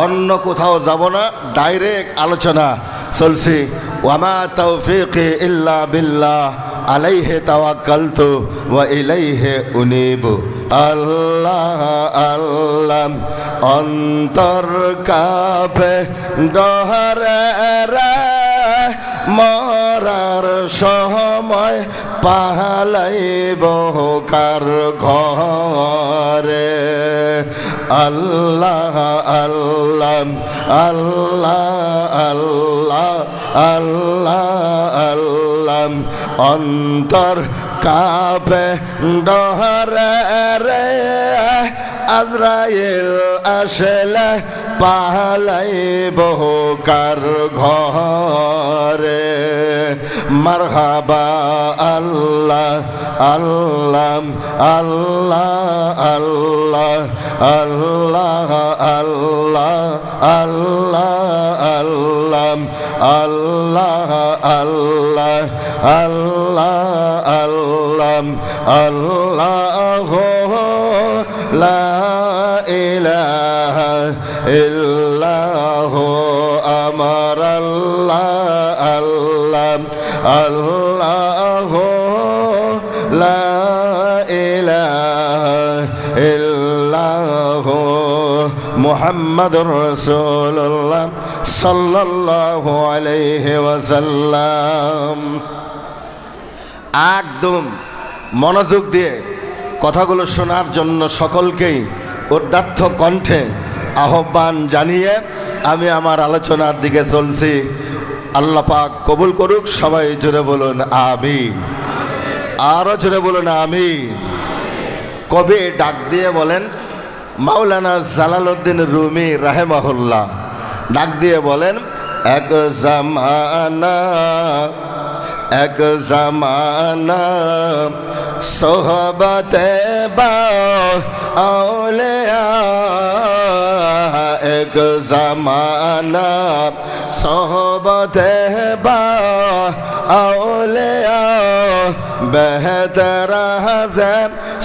অন্য কোথাও যাব না, ডাইরেক্ট আলোচনা চলছি। ওয়ামা তাওফীকি ইল্লা বিল্লাহ আলাইহি তাওয়াক্কালতু ওয়া ইলাইহি উনীব। আল্লাহ আল্লাহ অন্তর কাঁপে ডহরে রে, মরার সময় পালাইব কার ঘরে। আল্লাহ আল্লাহ আল্লাহ আল্লাহ আল্লাহ আল্লাহ অন্তর কাঁপে ডহরে রে, আজরাইল আসলে পালাইব কার ঘরে। মারহাবা আল্লাহ আল্লাহ আল্লাহ আল্লাহ আল্লাহ আল্লাহ আল্লাহ আল্লাহ আল্লাহ আল্লাহ আল্লাহ আল্লাহ আল্লাহ লা ইলাহা ইল্লাহ আমার আল্লাহ আল্লাহ আল্লাহ লা ইলাহা ইল্লাহ মুহাম্মাদুর রাসূলুল্লাহ সাল্লাল্লাহু আলাইহি ওয়াসাল্লাম। একদম মনোযোগ দিয়ে কথাগুলো শোনার জন্য সকলকেই উদাত্ত কণ্ঠে আহ্বান জানিয়ে আমি আমার আলোচনার দিকে চলছি। আল্লাহ পাক কবুল করুক। সবাই জোরে বলুন আমিন। আরো জোরে বলুন আমিন। কবি ডাক দিয়ে বলেন, মাওলানা জালালউদ্দিন রুমি রাহেমাহুল্লাহ ডাক দিয়ে বলেন, এক জামানা এক জামানা সোহবতে বা আউলিয়া, এক জামানা সোহবতে বা আউলিয়া, বেহতর হাজে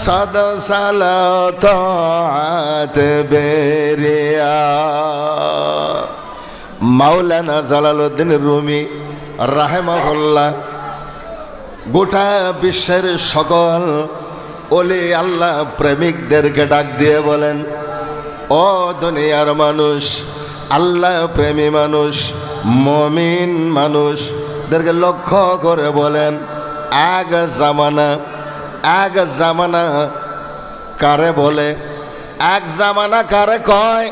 সদ সালাত বেরিয়া। মাওলানা জালালউদ্দিন রুমি রাহেমাহুল্লাহ গোটা বিশ্বের সকল ওলি আল্লাহ প্রেমিকদেরকে ডাক দিয়ে বলেন, ও দুনিয়ার মানুষ, আল্লাহ প্রেমী মানুষ, মুমিন মানুষদেরকে লক্ষ্য করে বলেন, এক জামানা কারে বলে? এক জামানা কারে কয়?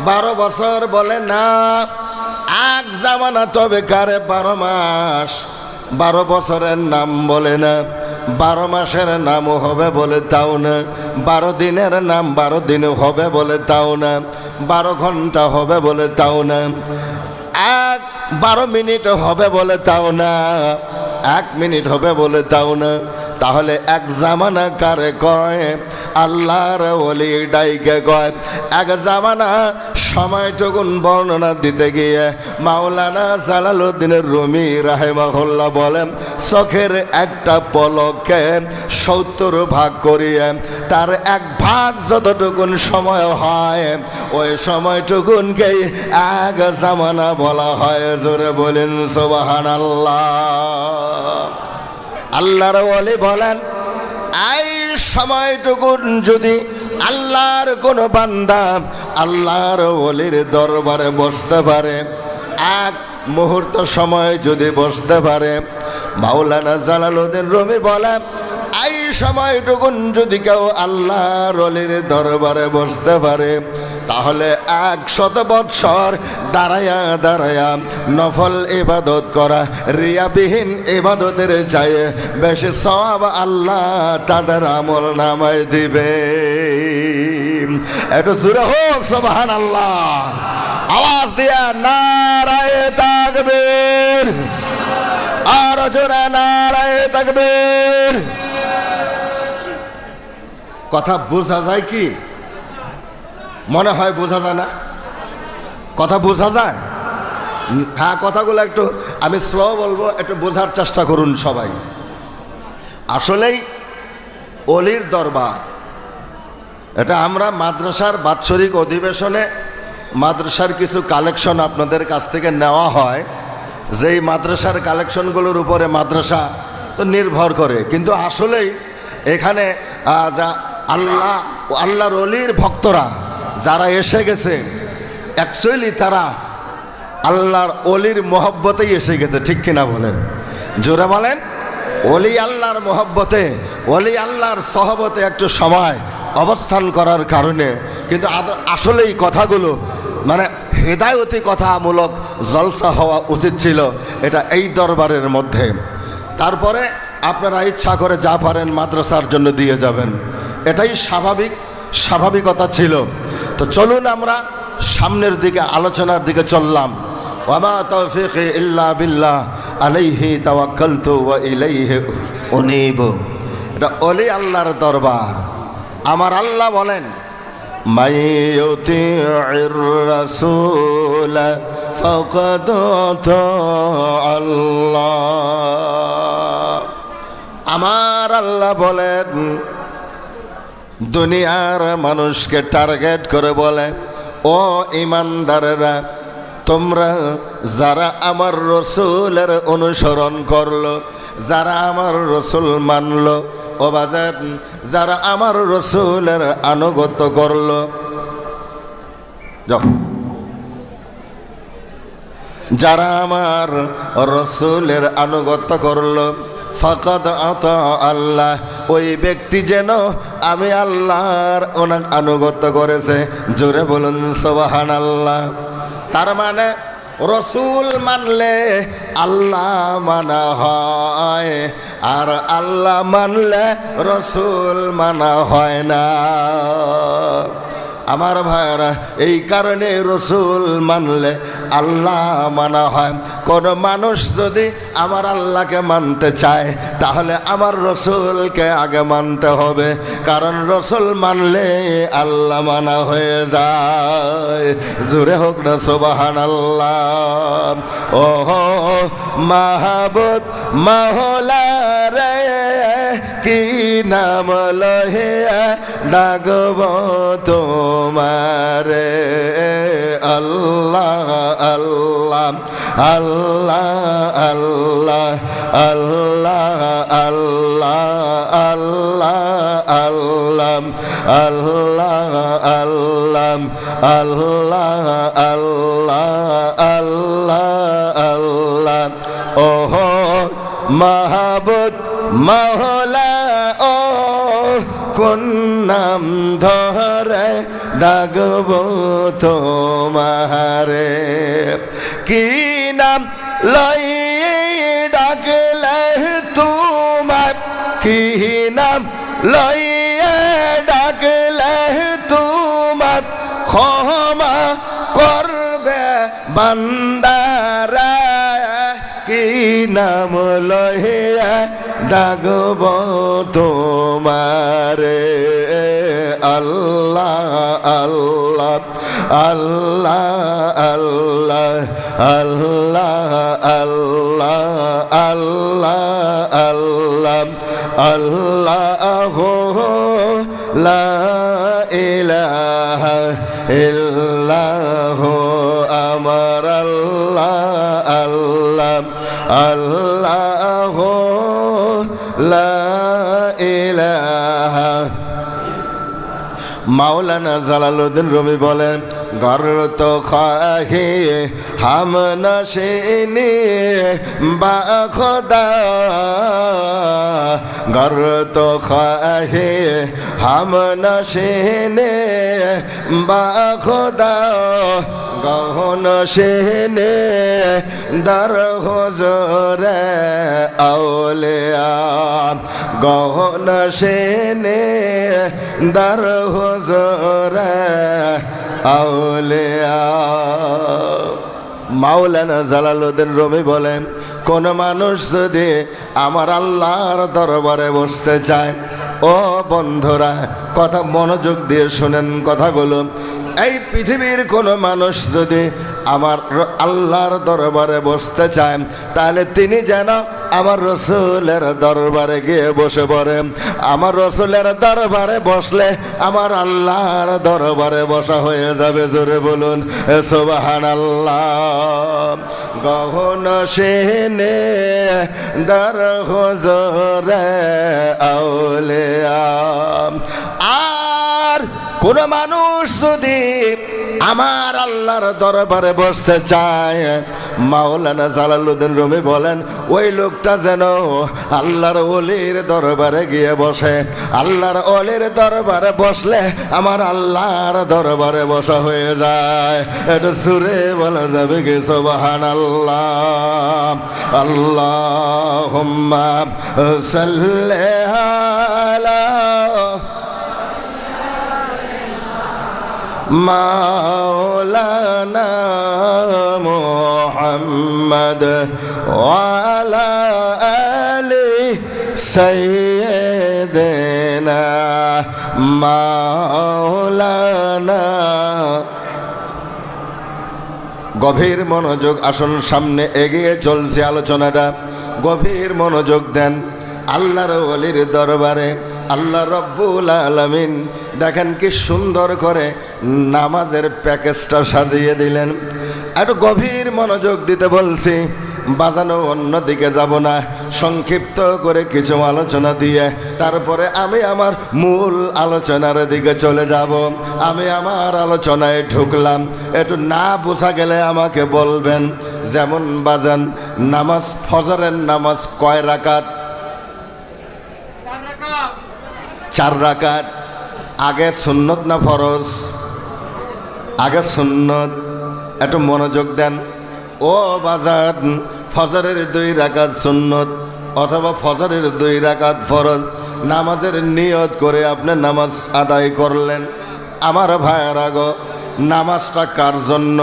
12 বছর বলে না। এক জামানা তবে কারে? 12 মাস। 12 বছরের নাম বলে না, 12 মাসের নামও হবে বলে তাও না, 12 দিনের নাম 12 দিন হবে বলে তাও না, 12 ঘন্টা হবে বলে তাও না, 12 মিনিট হবে বলে তাও না, 1 মিনিট হবে বলে তাও না। তাহলে এক জামানা কারে কয়? আল্লাহর ওলি ডাইকে কয়। এক জামানা সময়টুকুন বর্ণনা দিতে গিয়ে মাওলানা জালালউদ্দিন রুমি রাহিমাহুল্লাহ বলেন, চোখের একটা পলকে 70 ভাগ করিয়ে তার 1 ভাগ যতটুকুন সময় হয়, ওই সময়টুকুনকেই এক জামানা বলা হয়। জোরে বলেন সুবহানাল্লাহ। আল্লাহর ওলি বলেন, এই সময়টুকুন যদি আল্লাহর কোনো বান্দা আল্লাহর ওলির দরবারে বসতে পারে, 1 মুহূর্ত সময় যদি বসতে পারে, মাওলানা জালালউদ্দিন রুমি বলেন, এই সময়টুকুন যদি কেউ আল্লাহর ওলির দরবারে বসতে পারে, তাহলে 100 বৎসর দাঁড়ায়া দাঁড়ায়া নফল ইবাদত করা রিয়াবিহীন ইবাদতের চাইয়ে বেশি সওয়াব আল্লাহ তাদের আমল নামায় দিবে। একটু জোরে হোক সুবহানাল্লাহ। আওয়াজ দিয়া নারায়ে তাকবীর, আর জোরে নারায়ে তাকবীর। কথা বোঝা যায় কি? মনে হয় বোঝা যায় না? কথা বোঝা যায়? হ্যাঁ, কথাগুলো একটু আমি স্লো বলবো, একটু বোঝার চেষ্টা করুন সবাই। আসলেই অলির দরবার, এটা আমরা মাদ্রাসার বাৎসরিক অধিবেশনে মাদ্রাসার কিছু কালেকশন আপনাদের কাছ থেকে নেওয়া হয়, যেই মাদ্রাসার কালেকশনগুলোর উপরে মাদ্রাসা তো নির্ভর করে, কিন্তু আসলেই এখানে যা আল্লাহর ওলির ভক্তরা যারা এসে গেছে, অ্যাকচুয়ালি তারা আল্লাহর ওলির মহব্বতেই এসে গেছে, ঠিক কিনা বলেন? জোরে বলেন। ওলি আল্লাহর মহব্বতে, ওলি আল্লাহর সহবতে একটু সময় অবস্থান করার কারণে, কিন্তু আসলেই কথাগুলো মানে হেদায়তি কথামূলক জলসা হওয়া উচিত ছিল এটা এই দরবারের মধ্যে। তারপরে আপনারা ইচ্ছা করে যা পারেন মাদ্রাসার জন্য দিয়ে যাবেন, এটাই স্বাভাবিকতা ছিল। তো চলুন আমরা সামনের দিকে আলোচনার দিকে চললাম। ওয়ামা তাওফীকি ইল্লা বিল্লাহ আলাইহি তাওয়াক্কালতু ওয়া ইলাইহি উনীব। এটা ওলি আল্লাহর দরবার। আমার আল্লাহ বলেন, মাইয়ুতি'র রাসূল ফাকাদ আল্লাহ। আমার আল্লাহ বলেন, দুনিয়ার মানুষকে টার্গেট করে বলে, ও ঈমানদারেরা, তোমরা যারা আমার রসুলের অনুসরণ করলো, যারা আমার রসুল মানলো, ও বাজার যারা আমার রসুলের আনুগত্য করলো, যারা আমার রসুলের আনুগত্য করলো, ফাকাদ আতা আল্লাহ, ওই ব্যক্তি যেন আমি আল্লাহর আনুগত্য করেছে। জোরে বলুন সুবহানাল্লাহ। তার মানে রসুল মানলে আল্লাহ মানা হয়, আর আল্লাহ মানলে রসুল মানা হয় না। আমার ভাইরা, এই কারণে রসুল মানলে আল্লাহ মানা হয়। কোন মানুষ যদি আমার আল্লাহকে মানতে চায় তাহলে আমার রসুলকে আগে মানতে হবে, কারণ রসুল মানলে আল্লাহ মানা হয়ে যায়। জোরে হোক না সুবহানাল্লাহ। ও মাহবুব মাওলা রে, কি নাম লহে ডাকব তোমারে, আল্লাহ আল্লাহ আল্লাহ আল্লাহ আল্লাহ আল্লাহ আল্লাহ আল্লাহ আল্লাহ আল্লাহ আল্লাহ আল্লাহ আল্লাহ। ওহো মাহবুব মাওলা, ও কোন নাম ধরে ডাকব তোমারে, কি নাম লইয়ে ডাকলে তোমার, কি নাম লইয়ে ডাকলে তোমার ক্ষমা করবে বান্দারা, কি নাম লইয়া ডাকব তোমারে, আল্লাহ আল্লাহ আল্লাহ আল্লাহ আল্লাহ আল্লাহ আল্লাহ আল্লাহ লা ইলাহা ইল্লাহু আমার আল্লাহ আল্লাহ আল্লাহ লা ইলাহা। মাওলানা জালালউদ্দিন রুমি বলেন, ঘর তো খাহি হাম নশিনি বা খোদা, ঘর তো খাহি হাম নশিনি বা খোদা, গহন সেনে দর হুজুরে আউলিয়া, গহন সেনে দর হুজুরে আউলিয়া। মাওলানা জালালউদ্দিন রুমি বলেন, কোন মানুষ যদি আমার আল্লাহর দরবারে বসতে চায়, ও বন্ধুরা কথা মনোযোগ দিয়ে শোনেন কথাগুলো, এই পৃথিবীর কোনো মানুষ যদি আমার আল্লাহর দরবারে বসতে চায় তাহলে তিনি যেন আমার রসুলের দরবারে গিয়ে বসে পড়ে। আমার রসুলের দরবারে বসলে আমার আল্লাহর দরবারে বসা হয়ে যাবে। জোরে বলুন সুবহানাল্লাহ। গহন সেনে দর হুজুরে আউলিয়া। আর কোন মানুষ যদি আমার আল্লাহর দরবারে বসতে চায়, মাওলানা জালালউদ্দিন রুমি বলেন ওই লোকটা যেন আল্লাহর ওলির দরবারে গিয়ে বসে। আল্লাহর ওলির দরবারে বসলে আমার আল্লাহর দরবারে বসা হয়ে যায়। এটা সুরে বলা যাবে কি সুবহানাল্লাহ। আল্লাহুম্মা সাল্লি আলা মাওলানা মুহাম্মদ ওয়া আলা আলি সাইয়্যিদিনা মাওলানা। গভীর মনোযোগ, আসুন সামনে এগিয়ে চলছে আলোচনাটা, গভীর মনোযোগ দেন। আল্লাহর ওলির দরবারে আল্লাহ রব্বুল আলামিন দেখেন কি সুন্দর করে নামাজের প্যাকেজটা সাজিয়ে দিলেন। একটু গভীর মনোযোগ দিতে বলছি, বাজানো অন্যদিকে যাব না। সংক্ষিপ্ত করে কিছু আলোচনা দিয়ে তারপরে আমি আমার মূল আলোচনার দিকে চলে যাব। আমি আমার আলোচনায় ঢুকলাম, একটু না বোঝা গেলে আমাকে বলবেন। যেমন বাজান নামাজ, ফজরের নামাজ কয় রাকাত? 4 রাকাত। আগে সুন্নত না ফরজ? আগে সুন্নত। একটু মনোযোগ দেন ও বাজান। ফজরের 2 রাকাত সুন্নত অথবা ফজরের 2 রাকাত ফরজ। নামাজের নিয়ত করে আপনি নামাজ আদায় করলেন। আমার ভাইয়েরা গো, নামাজটা কার জন্য?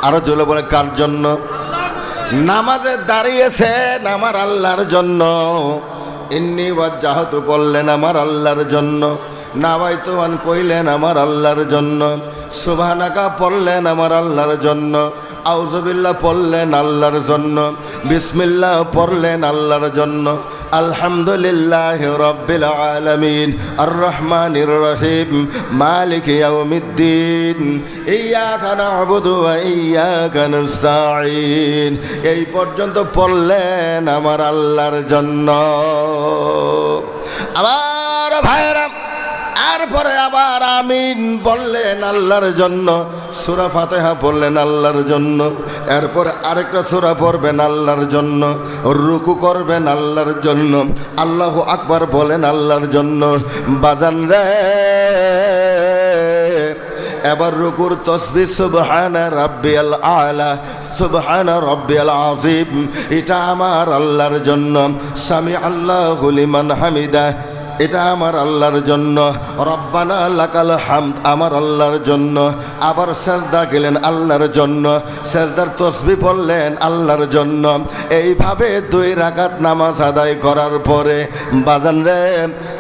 আরো জোরে বলে কার জন্য? নামাজে দাঁড়িয়েছেন আমার আল্লাহর জন্য। ইন্নী ওয়াজ্জাহতু বললেন আমার আল্লাহর জন্য। নাওয়াইতু আন কইলেন আমার আল্লাহর জন্য। সুবহানাকা পড়লেন আমার আল্লাহর জন্য। আউযুবিল্লাহ পড়লেন আল্লাহর জন্য। বিসমিল্লাহ পড়লেন আল্লাহর জন্য। আলহামদুলিল্লাহি রাব্বিল আলামিন আর রহমানির রহিম মালিকি ইয়াউমিদ্দিন ইয়্যাকা না'বুদু ওয়া ইয়্যাকা নাস্তাঈন। এই পর্যন্ত পড়লেন আমার আল্লাহর জন্য। আমার ভাইরা, এরপরে আবার আমিন বললেন আল্লাহর জন্য। সূরা ফাতিহা পড়লেন আল্লাহর জন্য। এরপর আরেকটা সূরা পড়বেন আল্লাহর জন্য। রুকু করবেন আল্লাহর জন্য। আল্লাহু আকবার বলেন আল্লাহর জন্য। বাজান রে, এবার রুকুর তসবিহ সুবহানা রাব্বিয়াল আলা সুবহানা রাব্বিয়াল আযীম, এটা আমার আল্লাহর জন্য। সামি আল্লাহু লিমান হামিদা, এটা আমার আল্লাহর জন্য। রব্বানা লাকাল হামদ, আমার আল্লাহর জন্য। আবার সেজদা গেলেন আল্লাহর জন্য। সেজদার তসবিহ পড়লেন আল্লাহর জন্য। এইভাবে 2 রাকাত নামাজ আদায় করার পরে বাজান রে,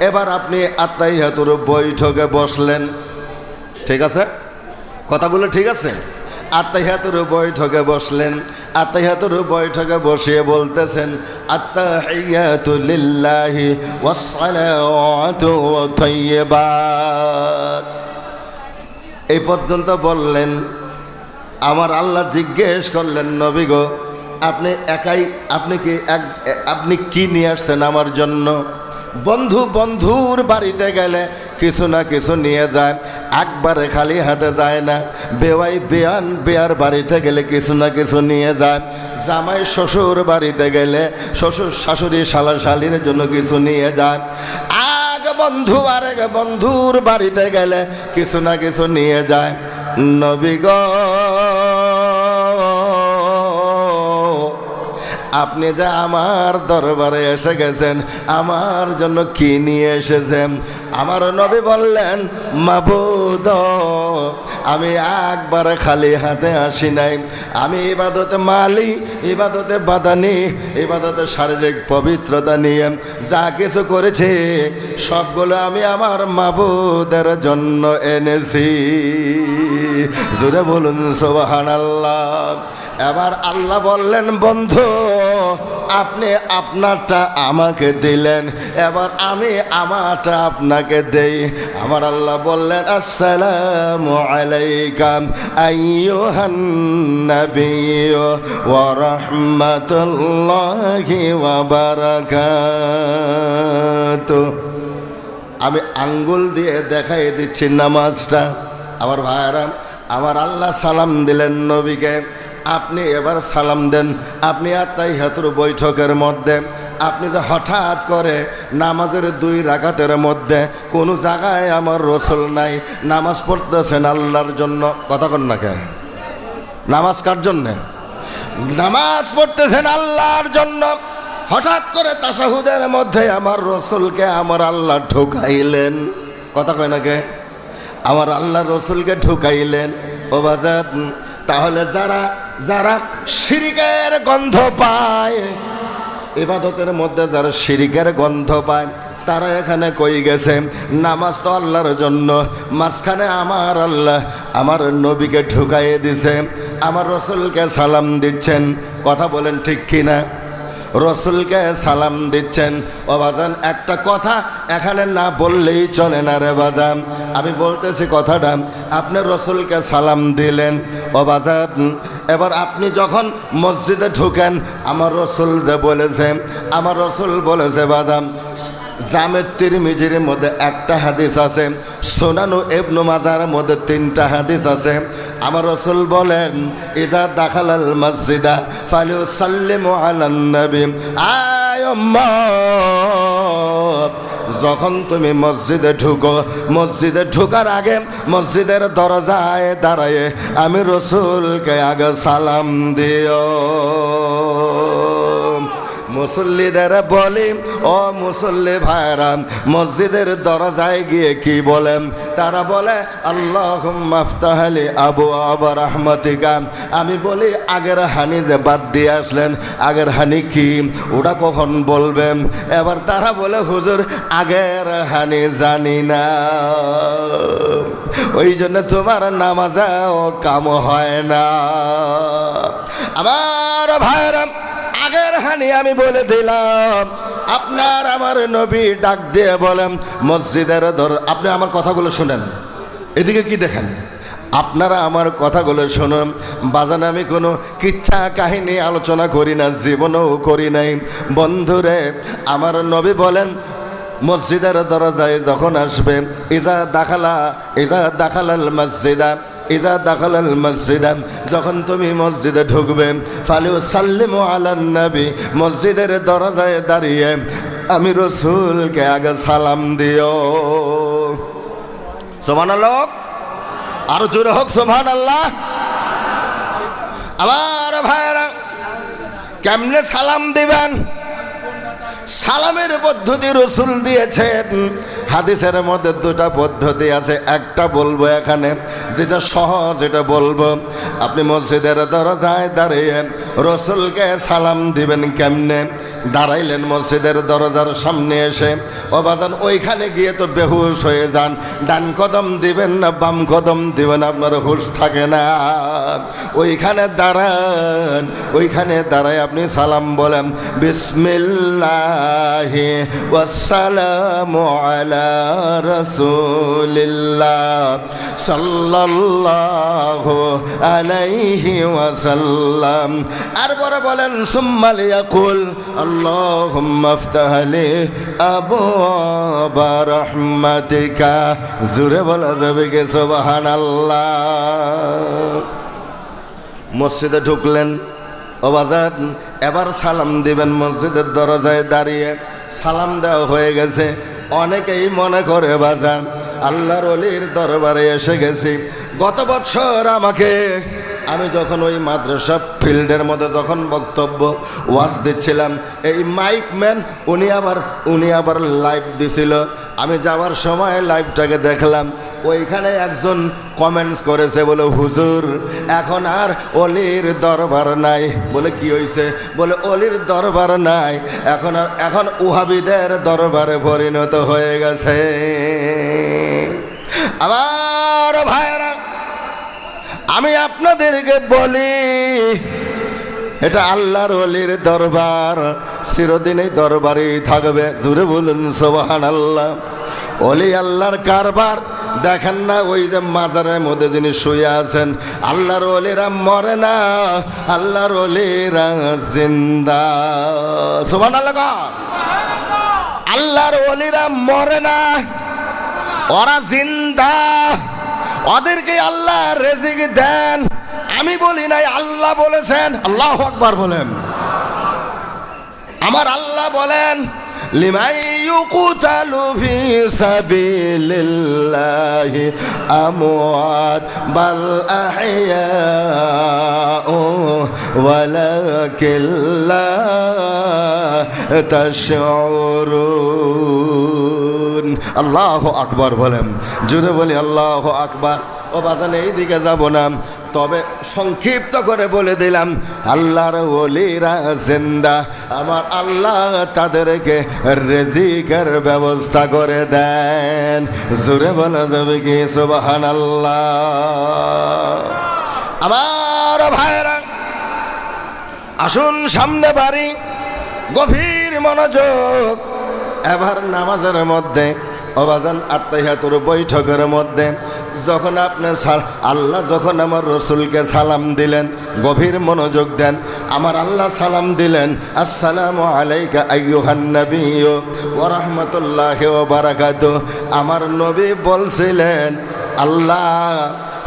এবার আপনি আত্তাহিয়াতুর বৈঠকে বসলেন। ঠিক আছে? কথাগুলো ঠিক আছে? আত্তাহিয়াতুর বৈঠকে বসলেন। আত্তাহিয়াতুর বৈঠকে বসে বলতেছেন আত্তাহিয়াতু লিল্লাহি ওয়াসসালাওয়াতু ওয়া তাইয়্যিবাত। এই পর্যন্ত বললেন। আমার আল্লাহ জিজ্ঞেস করলেন, নবী গো, আপনি একাই, আপনি কি নিয়ে আসছেন আমার জন্য? বন্ধু বন্ধুর বাড়িতে গেলে কিছু না কিছু নিয়ে যায়, একবারে খালি হাতে যায় না। বেওয়াই বেয়ান বেয়ার বাড়িতে গেলে কিছু না কিছু নিয়ে যায়। জামাই শ্বশুর বাড়িতে গেলে শ্বশুর শাশুড়ি শালা শালির জন্য কিছু নিয়ে যায়। আগ বন্ধু আরেক বন্ধুর বাড়িতে গেলে কিছু না কিছু নিয়ে যায়। নবী গো, আপনি যে আমার দরবারে এসে গেছেন, আমার জন্য কি নিয়ে এসেছেন? আমার নবী বললেন, মাবুদ, আমি একবারে খালি হাতে আসি নাই। আমি ইবাদতে মালি, ইবাদতে বাদানি, ইবাদতে শারীরিক পবিত্রতা নিয়ে যা কিছু করেছি সবগুলো আমি আমার মাবুদের জন্য এনেছি। জোরে বলুন সুবহানাল্লাহ। এবার আল্লাহ বললেন, বন্ধু আপনি আপনারটা আমাকে দিলেন, এবার আমি আমারটা আপনাকে দেই। আমার আল্লাহ বললেন, আসসালামু আলাইকা আইয়ুহান নাবিয়্যু ওয়া রাহমাতুল্লাহি ওয়া বারাকাতুহু। আমি আঙ্গুল দিয়ে দেখাই দিচ্ছি নামাজটা। আমার ভাইয়েরা, আমার আল্লাহ সালাম দিলেন নবীকে, আপনি এবার সালাম দেন। আপনি আত্তাহিয়াতুর বৈঠকের মধ্যে আপনি যে হঠাৎ করে নামাজের 2 রাকাতের মধ্যে কোনো জায়গায় আমার রসুল নাই, নামাজ পড়তেছেন আল্লাহর জন্য, কথা কন না কে? নামাজ কার জন্যে? নামাজ পড়তেছেন আল্লাহর জন্য। হঠাৎ করে তাশাহুদের মধ্যে আমার রসুলকে আমার আল্লাহ ঢুকাইলেন, কথা কয় না কে? আমার আল্লাহ রসুলকে ঢুকাইলেন। ও বাজার, তাহলে যারা যারা শিরিকের গন্ধ পায়, ইবাদতের মধ্যে যারা শিরিকের গন্ধ পায়, তারা এখানে কই গেছে? নামাজ তো আল্লাহর জন্য, মাঝখানে আমার আল্লাহ আমার নবীকে ঢুকাইয়ে দিছে, আমার রসুলকে সালাম দিচ্ছেন। কথা বলেন ঠিক কিনা? রসুলকে সালাম দিচ্ছেন। ও বাজান, একটা কথা এখানে না বললেই চলে না রে বাজান, আমি বলতেছি কথাটা। আপনি রসুলকে সালাম দিলেন, ও বাজান, এবার আপনি যখন মসজিদে ঢুকেন, আমার রসুল যে বলেছে, আমার রসুল বলেছে বাজান, জামে তিরমিজির মধ্যে একটা হাদিস আছে, সুনানু ইবনে মাজার মধ্যে 3টা হাদিস আছে। আমার রাসূল বলেন, ইজা দাখালাল মসজিদা ফালিউসাল্লিমু আলান নবী। আয় উম্মত, যখন তুমি মসজিদে ঢুকো, মসজিদে ঢোকার আগে মসজিদের দরজায় দাঁড়ায়ে আমি রাসূলকে আগে সালাম দিও। মুসল্লিদের বলি, ও মুসল্লি ভাইরা, মসজিদের দরজায় গিয়ে কি বলেন? তারা বলে, আল্লাহুম্মা আফতাহলি আবওয়াব রাহমাতিকা। আমি বলি, আগের হানি যে বাদ দিয়ে আসলেন, আগের হানি কি, ওটা কখন বলবেন? এবার তারা বলে, হুজুর আগের হানি জানি না, ওই জন্য তোমার নামাজেও কাম হয় না। আমার ভাইরা, আগের হানি আমি বলে দিলাম। আপনার আমার নবী ডাক দিয়ে বলেন, মসজিদের আপনি আমার কথাগুলো শুনেন, এদিকে কি দেখেন? আপনারা আমার কথাগুলো শুনুন। বাজান, আমি কোনো কিচ্ছা কাহিনী আলোচনা করি না, জীবনেও করি নাই। বন্ধুরে, আমার নবী বলেন, মসজিদের দরজায় যখন আসবে, ইজা দাখালাল মসজিদা, ইজা দাখালাল মসজিদা, যখন তুমি মসজিদে ঢুকবে, ফালিউসাল্লিমু আলান নবী, মসজিদের দরজায় দাঁড়িয়ে আমি রাসূলকে আগে সালাম দিও। সুবহানাল্লাহ, আরো জোরে হোক সুবহানাল্লাহ। আমার ভাইরা, কেমনে সালাম দিবেন? সালামের পদ্ধতি রাসূল দিয়েছেন। হাদিসের মধ্যে 2টা পদ্ধতি আছে, একটা বলবো এখানে, যেটা সহজ এটা বলবো। আপনি মসজিদের দরজায় দাঁড়িয়ে রাসূলকে সালাম দিবেন কেমনে? দাঁড়াইলেন মসজিদের দরজার সামনে এসে, ও বাজান, ওইখানে গিয়ে তো বেহুশ হয়ে যান। ডান কদম দিবেন না বাম কদম দিবেন, আপনার হুঁশ থাকে না। ওইখানে দাঁড়ান, ওইখানে দাঁড়ায় আপনি সালাম বলেন, বিসমিল্লাহি ওয়াসসালামু আলা রাসূলিল্লাহ সাল্লাল্লাহু আলাইহি ওয়াসাল্লাম। আর পরে বলেন, সুম্মা লিয়াকুল আল্লাহুম্মা আফতাহলি আবওয়াব রাহমাতিকা। জোরে বলা যাবে কি সুবহানাল্লাহ? মসজিদে ঢুকলেন, ও বাজার, এবার সালাম দিবেন মসজিদের দরজায় দাঁড়িয়ে। সালাম দেওয়া হয়ে গেছে। অনেকেই মনে করে বাজান, আল্লাহর ওলির দরবারে এসে গেছি। গত বছর আমি যখন ওই মাদ্রাসা ফিল্ডের মধ্যে যখন বক্তব্য ওয়াজ দিচ্ছিলাম, এই মাইক ম্যান উনি আবার লাইভ দিছিল। আমি যাওয়ার সময় লাইভটাকে দেখলাম, ওইখানে একজন কমেন্টস করেছে, বলে হুজুর এখন আর অলির দরবার নাই। বলে কি হয়েছে? বলে অলির দরবার নাই, এখন ওহাবিদের দরবারে পরিণত হয়ে গেছে। আমার ভাইরা, আমি আপনাদেরকে বলি, এটা আল্লাহর ওলির দরবার, চিরদিনই দরবারেই থাকবে। জোরে বলুন সুবহানাল্লাহ। ওলি আল্লাহর কারবার দেখেন না, ওই যে মাজারের মধ্যে যিনি শুয়ে আছেন, আল্লাহর ওলিরা মরে না, আল্লাহর ওলিরা জিন্দা। সুবহানাল্লাহ। আল্লাহর ওলিরা মরে না, ওরা জিন্দা, ওদেরকে আল্লাহ রিজিক দেন। আমি বলি নাই, আল্লাহ বলেছেন। আল্লাহু আকবার বলেন। আমার আল্লাহ বলেন, লিমান ইউকতালু ফি সাবিলিল্লাহি আমওয়াত বাল আহইয়াউ ওয়ালাকিন লা তাশউরুন। আল্লাহু আকবার বলেন। জোরে বলি আল্লাহু আকবার। ও বাজান, এই দিকে যাব না, তবে সংক্ষিপ্ত করে বলে দিলাম, আল্লাহর ওলিরা জিন্দা। আমার আল্লাহ তাদেরকে রিজিকের ব্যবস্থা করে দেন। জোরে বলা যাবে কি সুবহানাল্লাহ। আমার ভাইরা, আসুন সামনে বাড়ি, গভীর মনোযোগ। এবার নামাজের মধ্যে অবাজান আত্তাহিয়াতুর বৈঠকের মধ্যে যখন আপনি আল্লাহ যখন আমার রসুলকে সালাম দিলেন, গভীর মনোযোগ দেন। আমার আল্লাহ সালাম দিলেন, আসসালামু আলাইকা আইয়ুহান নাবিয়্যু ওয়া রাহমাতুল্লাহি ওয়া বারাকাতুহু। আমার নবী বলছিলেন, আল্লাহ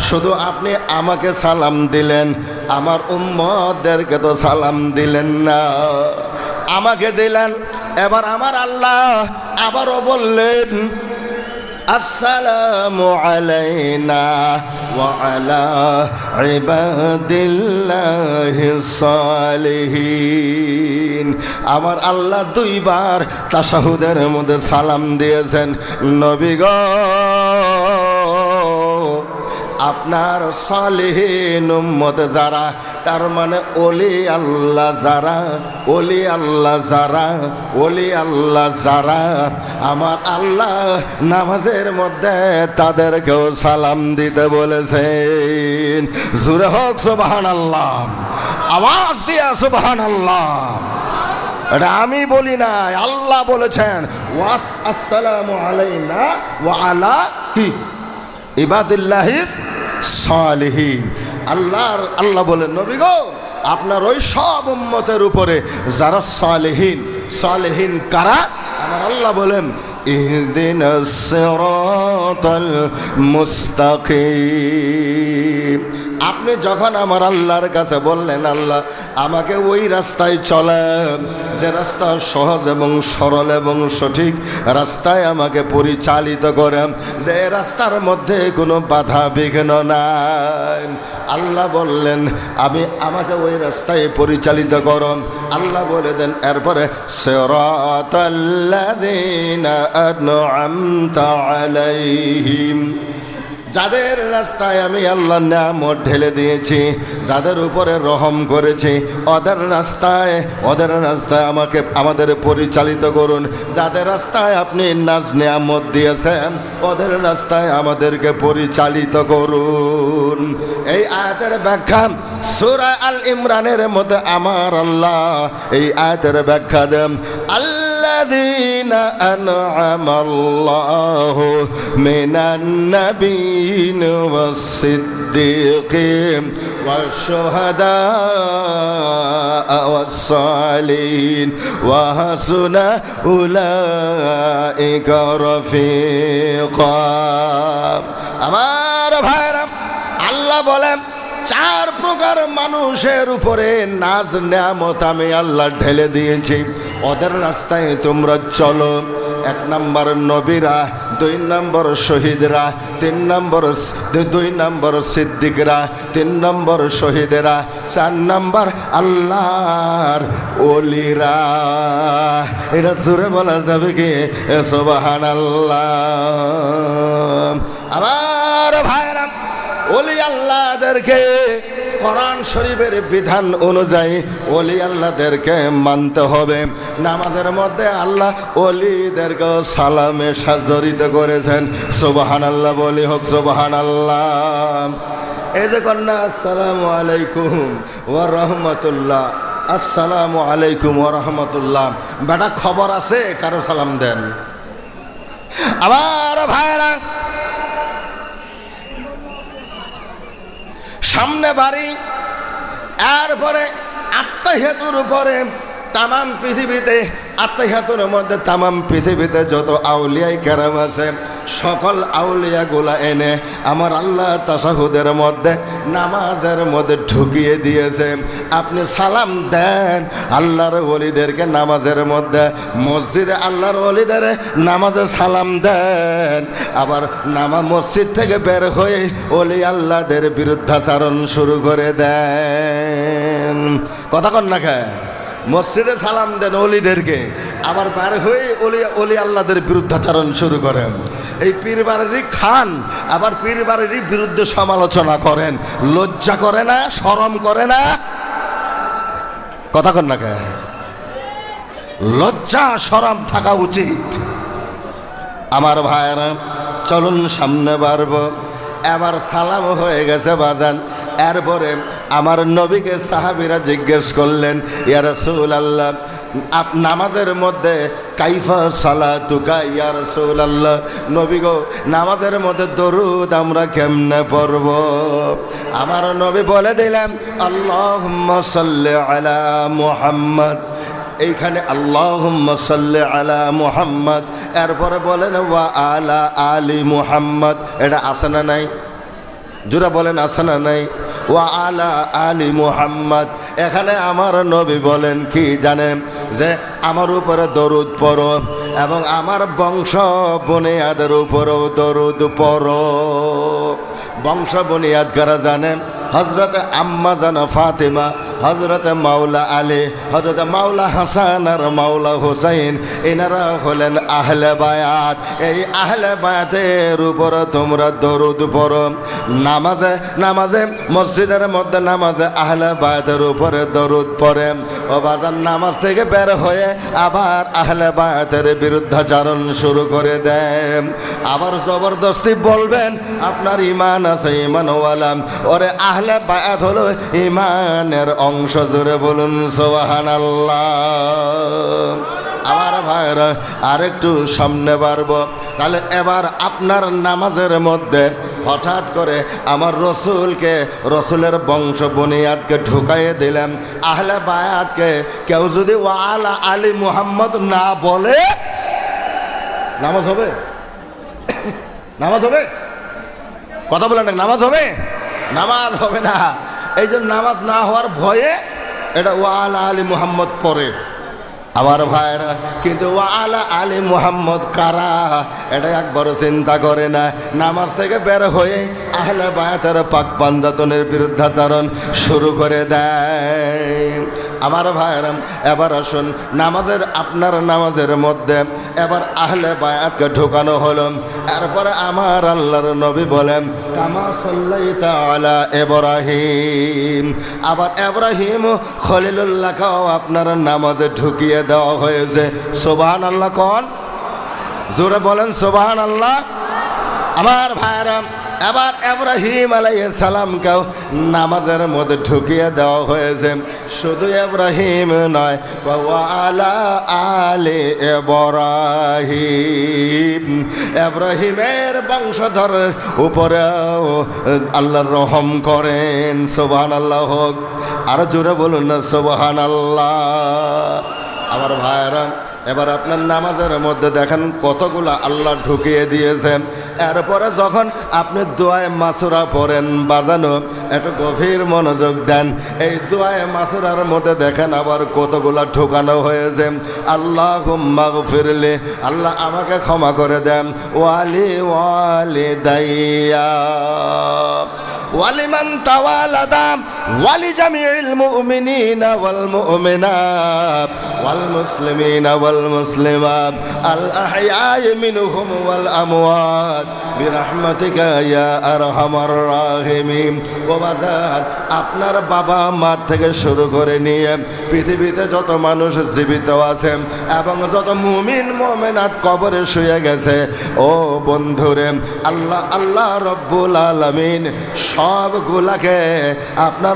শুধু আপনি আমাকে সালাম দিলেন, আমার উম্মতদেরকে তো সালাম দিলেন না, আমাকে দিলেন। এবার আমার আল্লাহ আবারও বললেন, আসসালামু আলাইনা ওয়া আলা ইবাদিল্লাহিস সালিহিন। আমার আল্লাহ দুইবার তাশাহুদের মধ্যে সালাম দিয়েছেন, নবী গো, আপনার সালেহীন উম্মত যারা, তার মানে ওলি আল্লাহ যারা, ওলি আল্লাহ যারা, ওলি আল্লাহ যারা, আমার আল্লাহ নামাজের মধ্যে তাদেরকেও সালাম দিতে বলেছেন। জোরে হোক সুবহানাল্লাহ, আওয়াজ দিয়া সুবহানাল্লাহ। এটা আমি বলি নাই, আল্লাহ বলেছেন, ওয়াস আসসালামু আলাইনা ওয়া আলা কি ইবাদিল্লাহিস সালিহিন। আল্লাহ বলেন, নবী গো, আপনার ওই সব উম্মতের উপরে যারা সালেহীন। সালেহীন কারা? আমার আল্লাহ বলেন, ইহদিনাস সিরাতাল মুস্তাকিম। আপনি যখন আমার আল্লাহর কাছে বললেন, আল্লাহ আমাকে ওই রাস্তায় চলেন যে রাস্তা সহজ এবং সরল এবং সঠিক রাস্তায় আমাকে পরিচালিত করেন, যে রাস্তার মধ্যে কোনো বাধা বিঘ্ন নাই। আল্লাহ বললেন, আমাকে ওই রাস্তায় পরিচালিত করুন। আল্লাহ বলে দেন এরপরে, সিরাতাল্লাযীনা আন'আমতা আলাইহিম। যাদের রাস্তায় আমি আল্লাহ নিয়ামত ঢেলে দিয়েছি, যাদের উপরে রহম করেছি, ওদের রাস্তায় আমাদের পরিচালিত করুন। যাদের রাস্তায় আপনি নাজ নিয়ামত দিয়েছেন, ওদের রাস্তায় আমাদেরকে পরিচালিত করুন। এই আয়াতের ব্যাখ্যা সূরা আল ইমরানের মধ্যে আমার আল্লাহ এই আয়াতের ব্যাখ্যা দেন, আল্লাযীনা আন'আমাল্লাহু মিনান নাবিয়্যিন ওয়াস সিদ্দীকিন ওয়াশ শুহাদা ওয়াস সালিহিন ওয়া হাসুনা উলাইকা রাফিকা। আমার ভাইরা, আল্লাহ বলেন, চার প্রকার মানুষের উপরে নাজ নিয়ামত আমি আল্লাহ ঢেলে দিয়েছি, ওদের রাস্তায় তোমরা চলো। 1 নম্বর নবীরা, 2 নম্বর শহীদরা, 2 নম্বর সিদ্দিকরা, 3 নম্বর শহীদেরা, 4 নম্বর আল্লাহর ওলিরা। এটা জোরে বলা যাবে কি সুবহানাল্লাহ। আমার ভাইরা, ওলি আল্লাহদেরকে কোরআন শরীফের বিধান অনুযায়ী ওলি আল্লাহদেরকে মানতে হবে। নামাজের মধ্যে আল্লাহ ওলিদেরকে সালামে জড়িত করেছেন। সুবহানাল্লাহ বলি হোক সুবহানাল্লাহ। এই যে কন্যা, আসসালামু আলাইকুম ওয়া রাহমাতুল্লাহ। আসসালামু আলাইকুম ওয়া রাহমাতুল্লাহ। বেটা খবর আছে, কারো সালাম দেন। আমার ভাইরা, সামনে বাড়ি, এরপরে আত্মাহিয়াতুর উপরে তামাম পৃথিবীতে, আত্মাহিয়াতুর মধ্যে তামাম পৃথিবীতে যত আউলিয়াই কেরাম আছে সকল আউলিয়াগুলা এনে আমার আল্লাহ তাশাহুদের মধ্যে নামাজের মধ্যে ঢুকিয়ে দিয়েছে। আপনি সালাম দেন আল্লাহর ওলিদেরকে নামাজের মধ্যে, মসজিদে আল্লাহর ওলিদের নামাজে সালাম দেন, আবার মসজিদ থেকে বের হয়ে ওলি আল্লাহদের বিরুদ্ধাচারণ শুরু করে দেন। কথা কন না খায়, মসজিদে সালাম দেন ওলিদেরকে, আবার বার হয়ে ওলি আল্লাহদের বিরুদ্ধাচরণ শুরু করেন। এই পীরবাড়িরই খান, আবার পীরবাড়িরই বিরুদ্ধে সমালোচনা করেন। লজ্জা করে না? শরম করে না? কথা কন না কে? লজ্জা শরম থাকা উচিত। আমার ভাইয়েরা, চলুন সামনে বাড়ব। এবার সালাম হয়ে গেছে বাজান। এরপরে আমার নবীকে সাহাবীরা জিজ্ঞেস করলেন, ইয়া রাসূলুল্লাহ, নামাজের মধ্যে কাইফা সালাতুকা ইয়া রাসূলুল্লাহ, নবী গো নামাজের মধ্যে দরুদ আমরা কেমনে পড়ব? আমার নবী বলে দিলেন, আল্লাহুম্মা সাল্লি আলা মুহাম্মদ। এইখানে আল্লাহুম্মা সাল্লি আলা মুহাম্মদ, এরপরে বলেন ওয়া আলা আলি মুহাম্মদ। এটা আছে না নাই? জোরা বলেন, আছে না নাই? ওয়া আলা আলি মুহাম্মদ। এখানে আমার নবী বলেন কি জানেন? যে আমার উপরে দরুদ পড়ো এবং আমার বংশ বুনিয়াদের উপরেও দরুদ পড়ো। বংশ বুনিয়াদ কারা জানেন? হজরতে আম্মা জানা ফাতেমা, হজরতে মাওলা আলী, হজরতে মাওলা হাসান আর মাওলা হুসাইন, এনারা হলেন আহলে বায়াত। এই আহলে বায়াতের উপরে তোমরা দরুদ পড়ো। নামাজে নামাজে মসজিদের মধ্যে নামাজে আহলে বায়াতের উপরে দরুদ পড়ে। ও বাজার নামাজ থেকে বের হয়ে আবার আহলে বায়াতের বিরুদ্ধাচরণ শুরু করে দেন। আবার জবরদস্তি বলবেন আপনার ইমান আছে, ইমানওয়ালা। ওরে আহলে বায়াত হলো ইমানের অংশ। জোরে বলুন সুবহানাল্লাহ। আমার ভাইরা, আরেকটু সামনে বাড়ব। তাহলে এবার আপনার নামাজের মধ্যে হঠাৎ করে আমার রসুলকে, রসুলের বংশ বুনিয়াদকে ঢুকাইয়ে দিলাম। আহলে বায়াতকে কেউ যদি ওয়ালা আলী মুহাম্মদ না বলে, নামাজ হবে? নামাজ হবে? কথা বলেন, নামাজ হবে? নামাজ হবে না। এই জন্য নামাজ না হওয়ার ভয়ে এটা ওয়ালা আলী মুহাম্মদ পড়ে। আমার ভাইরা, কিন্তু ওয়ালা আলী মুহাম্মদ কারা এটা একবারও চিন্তা করে না। নামাজ থেকে বের হয়ে আহলে বায়াতের পাক পাঞ্জাতনের বিরুদ্ধাচরণ শুরু করে দেয়। আমার ভাইরা, এবার আসুন নামাজের, আপনার নামাজের মধ্যে এবার আহলে বায়াতকে ঢোকানো হলো। এরপরে আমার আল্লাহর নবী বলেন, কামা সাল্লাইতা আলা ইব্রাহিম। আবার ইব্রাহিম খলিলুল্লাহকেও আপনার নামাজে ঢুকিয়ে দেওয়া হয়েছে। সুবহানাল্লাহ কোন? জোরে বলেন সুবহানাল্লাহ। আমার ভাইরা, এবার ইব্রাহিম আলাইহিস সালামকেও নামাজের মধ্যে ঢুকিয়ে দেওয়া হয়েছে। শুধু ইব্রাহিম নয়, ওয়া আলা আলি ইব্রাহিম, ইব্রাহিমের বংশধরের উপরেও আল্লাহর রহম করেন। সুবহানাল্লাহ হোক। আরো জোরে বলুন না সুবহানাল্লাহ। আমার ভাইরা, এবার আপনার নামাজের মধ্যে দেখেন কতগুলো আল্লাহ ঢুকিয়ে দিয়েছেন। এরপরে যখন আপনি দোয়ায়ে মাসুরা পড়েন বাজানো, একটু গভীর মনোযোগ দেন। এই দোয়ায়ে মাসুরার মধ্যে দেখেন আবার কতগুলো ঢুকানো হয়েছে। আল্লাহুম্মা গফিরলি, আল্লাহ আমাকে ক্ষমা করে দেন। ওয়ালি ওয়ালিদাইয়া ওয়ালিমান তাওয়ালাদা ওয়ালি জামিউল মুমিনিনা ওয়াল মুমিনাত ওয়াল মুসলিমিনা ওয়াল মুসলিমাত আল আহইয়া'i মিনহুম ওয়াল আমওয়াত বিরহমাতিকা ইয়া আরহামার রাহিমিন। ও বাজার, আপনার বাবা মা থেকে শুরু করে নিয়ে পৃথিবীতে যত মানুষ জীবিত আছে এবং যত মুমিন মুমিনাত কবরে শুয়ে গেছে, ও বন্ধুরে, আল্লাহ আল্লাহ রব্বুল আলামিন সবগুলাকে আপনার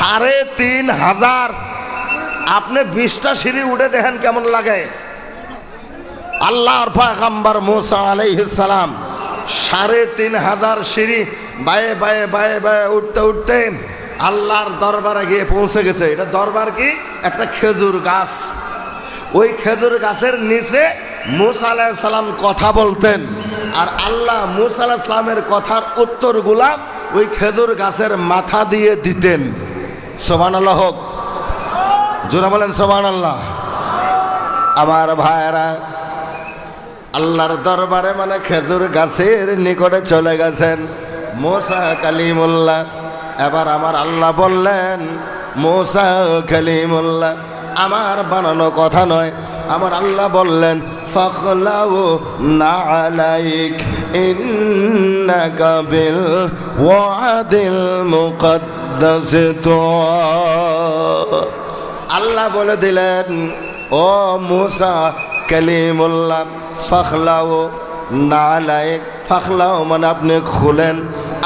৩,৫০০। আপনি ২০টা সিঁড়ি উঠে দেখেন কেমন লাগে। আল্লাহর পয়গম্বর মুসা আলাইহিস সালাম ৩,৫০০ সিঁড়ি বায়ে বায়ে বায়ে বায়ে উঠতে উঠতে আল্লাহর দরবারে গিয়ে পৌঁছে গেছে। এটা দরবার কি? একটা খেজুর গাছ। ওই খেজুর গাছের নিচে মুসা আলাইহিস সালাম কথা বলতেন, আর আল্লাহ মুসা আলাইহিস সালামের কথার উত্তরগুলা ওই খেজুর গাছের মাথা দিয়ে দিতেন। সুবহানাল্লাহ হোক, জোরে বলেন সুবহানাল্লাহ। আমার ভাইরা, আল্লাহর দরবারে মানে খেজুর গাছের নিকটে চলে গেছেন মুসা কালিমুল্লাহ। এবার আমার আল্লাহ বললেন, মুসা কালিমুল্লাহ, আমার বানানো কথা নয়। আমার আল্লাহ বললেন, ফাখলাউ নাআলাইক ইন্নাকা বিল ওয়াদিল মুকদ্দাস তুয়া। আল্লাহ বলে দিলেন, ও মুসা কালিমুল্লাহ, ফাখলাউ নাআলাইক। ফাখলাউ মানে আপনি খুলেন,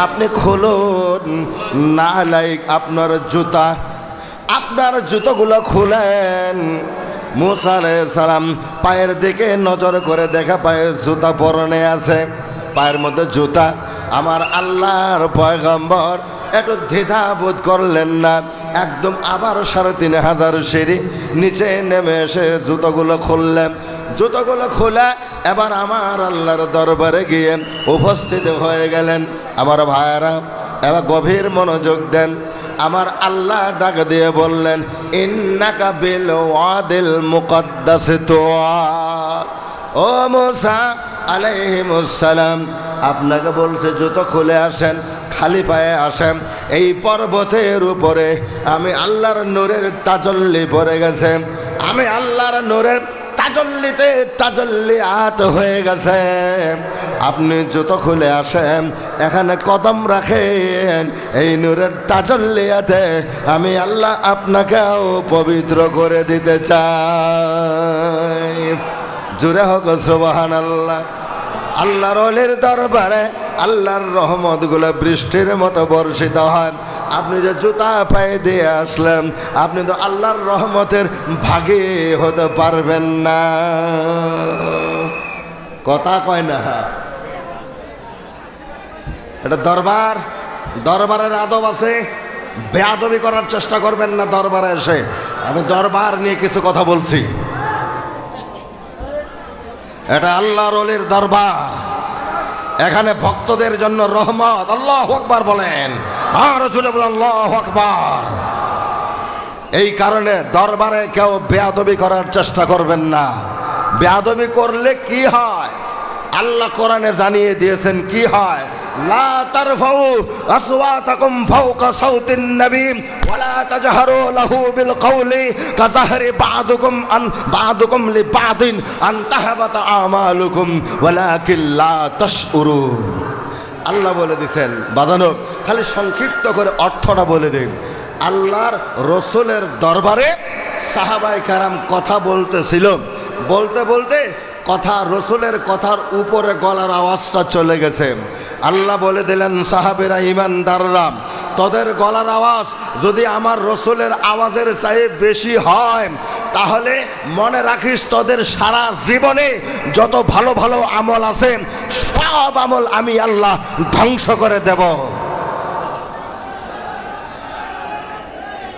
আপনি খুলুন। নাআলাইক আপনার জুতা, আপনার জুতোগুলো খুলেন। মুসা আলাইহিস সালাম পায়ের দিকে নজর করে দেখা পায়ে জুতা পরনে আছে, পায়ের মধ্যে জুতা। আমার আল্লাহর পয়গম্বর একটু দ্বিধা বোধ করলেন না, একদম আবার ৩,৫০০ সিঁড়ি নিচে নেমে এসে জুতোগুলো খুললেন। জুতোগুলো খোলা এবার আমার আল্লাহর দরবারে গিয়ে উপস্থিত হয়ে গেলেন। আমার ভাইয়েরা এবার গভীর মনোযোগ দেন। আমার আল্লাহ ডাক দিয়ে বললেন, ইন্নাকা বিল ওয়াদিল মুকদ্দাস তুয়া। ও মুসা আলাইহিস সালাম, আপনাকে বলছে জুতো খুলে আসেন, খালি পায়ে আসেন। এই পর্বতের উপরে আমি আল্লাহর নূরের তাজল্লি পড়ে গেছে, আমি আল্লাহর নূরের তাজল্লিতে তাজল্লিয়াত হয়ে গেছে। আপনি জুতো খুলে আসেন, এখানে কদম রাখেন, এই নূরের তাজল্লিয়াতে আমি আল্লাহ আপনাকেও পবিত্র করে দিতে চাই। জুড়ে হোক সুবহানাল্লাহ। আল্লাহর ওলির দরবারে আল্লাহর রহমতগুলো বৃষ্টির মতো বর্ষিত হয়। আপনি যে জুতা পায়ে দিয়ে আসলেন, আপনি তো আল্লাহর রহমতের ভাগী হতে পারবেন না। কথা কয় না, এটা দরবার, দরবারের আদব আছে। বেয়াদবি করার চেষ্টা করবেন না দরবারে এসে। আমি দরবার নিয়ে কিছু কথা বলছি। এটা আল্লাহর ওলির দরবার, এখানে ভক্তদের জন্য রহমত। আল্লাহু আকবার বলেন, আর জোরে বলেন আল্লাহু আকবার। এই কারণে দরবারে কেউ বেয়াদবি করার চেষ্টা করবেন না। বেয়াদবি করলে কি হয় আল্লাহ কোরআনে জানিয়ে দিয়েছেন, কি হয়। লা তারফাউ আসওয়াতাকুম ফাওকা সাউতিন নবী ওয়ালা তাজহারু লাহু বিল কওলি কাযাহরি বা'দুকুম লিবা'দিন আন তাহবাতা আমালুকুম ওয়ালাকিন লা তাশউরুন। আল্লাহ বলে দিয়েছেন, বাজানো খালি সংক্ষিপ্ত করে অর্থটা বলে দিন। আল্লাহর রসুলের দরবারে সাহাবায়ে কেরাম কথা বলতেছিল, বলতে বলতে কথা রসুলের কথার উপরে গলার আওয়াজটা চলে গেছে। আল্লাহ বলে দিলেন, সাহাবেরা ইমানদাররা, তোদের গলার আওয়াজ যদি আমার রসুলের আওয়াজের চেয়ে বেশি হয়, তাহলে মনে রাখিস তোদের সারা জীবনে যত ভালো ভালো আমল আছে সব আমল আমি আল্লাহ ধ্বংস করে দেব।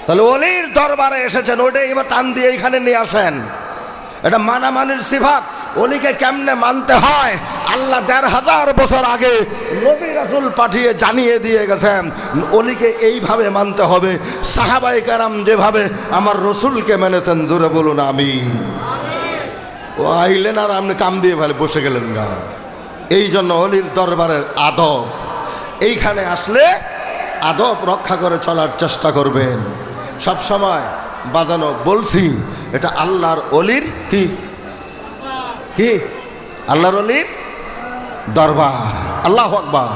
তাহলে ওলির দরবারে এসেছেন, ওইটাই এবার টান দিয়ে এইখানে নিয়ে আসেন। এটা মানামানির সিফাত। ওলিকে কেমনে মানতে হয় আল্লাহ ১৫০০ বছর আগে নবী রাসূল পাঠিয়ে জানিয়ে দিয়ে গেছেন। ওলিকে এইভাবে মানতে হবে, সাহাবায়ে কেরাম যেভাবে আমার রসুলকে মেনেছেন। জোরে বলুন আমিন। ও আইলেন আর আপনি কাম দিয়ে ভালো বসে গেলেন না। এই জন্য ওলির দরবারের আদব, এইখানে আসলে আদব রক্ষা করে চলার চেষ্টা করবেন সব সময়। বাজানো বলছি, এটা আল্লাহর ওলির কি কি আল্লাহর ওলির দরবার। আল্লাহু আকবার।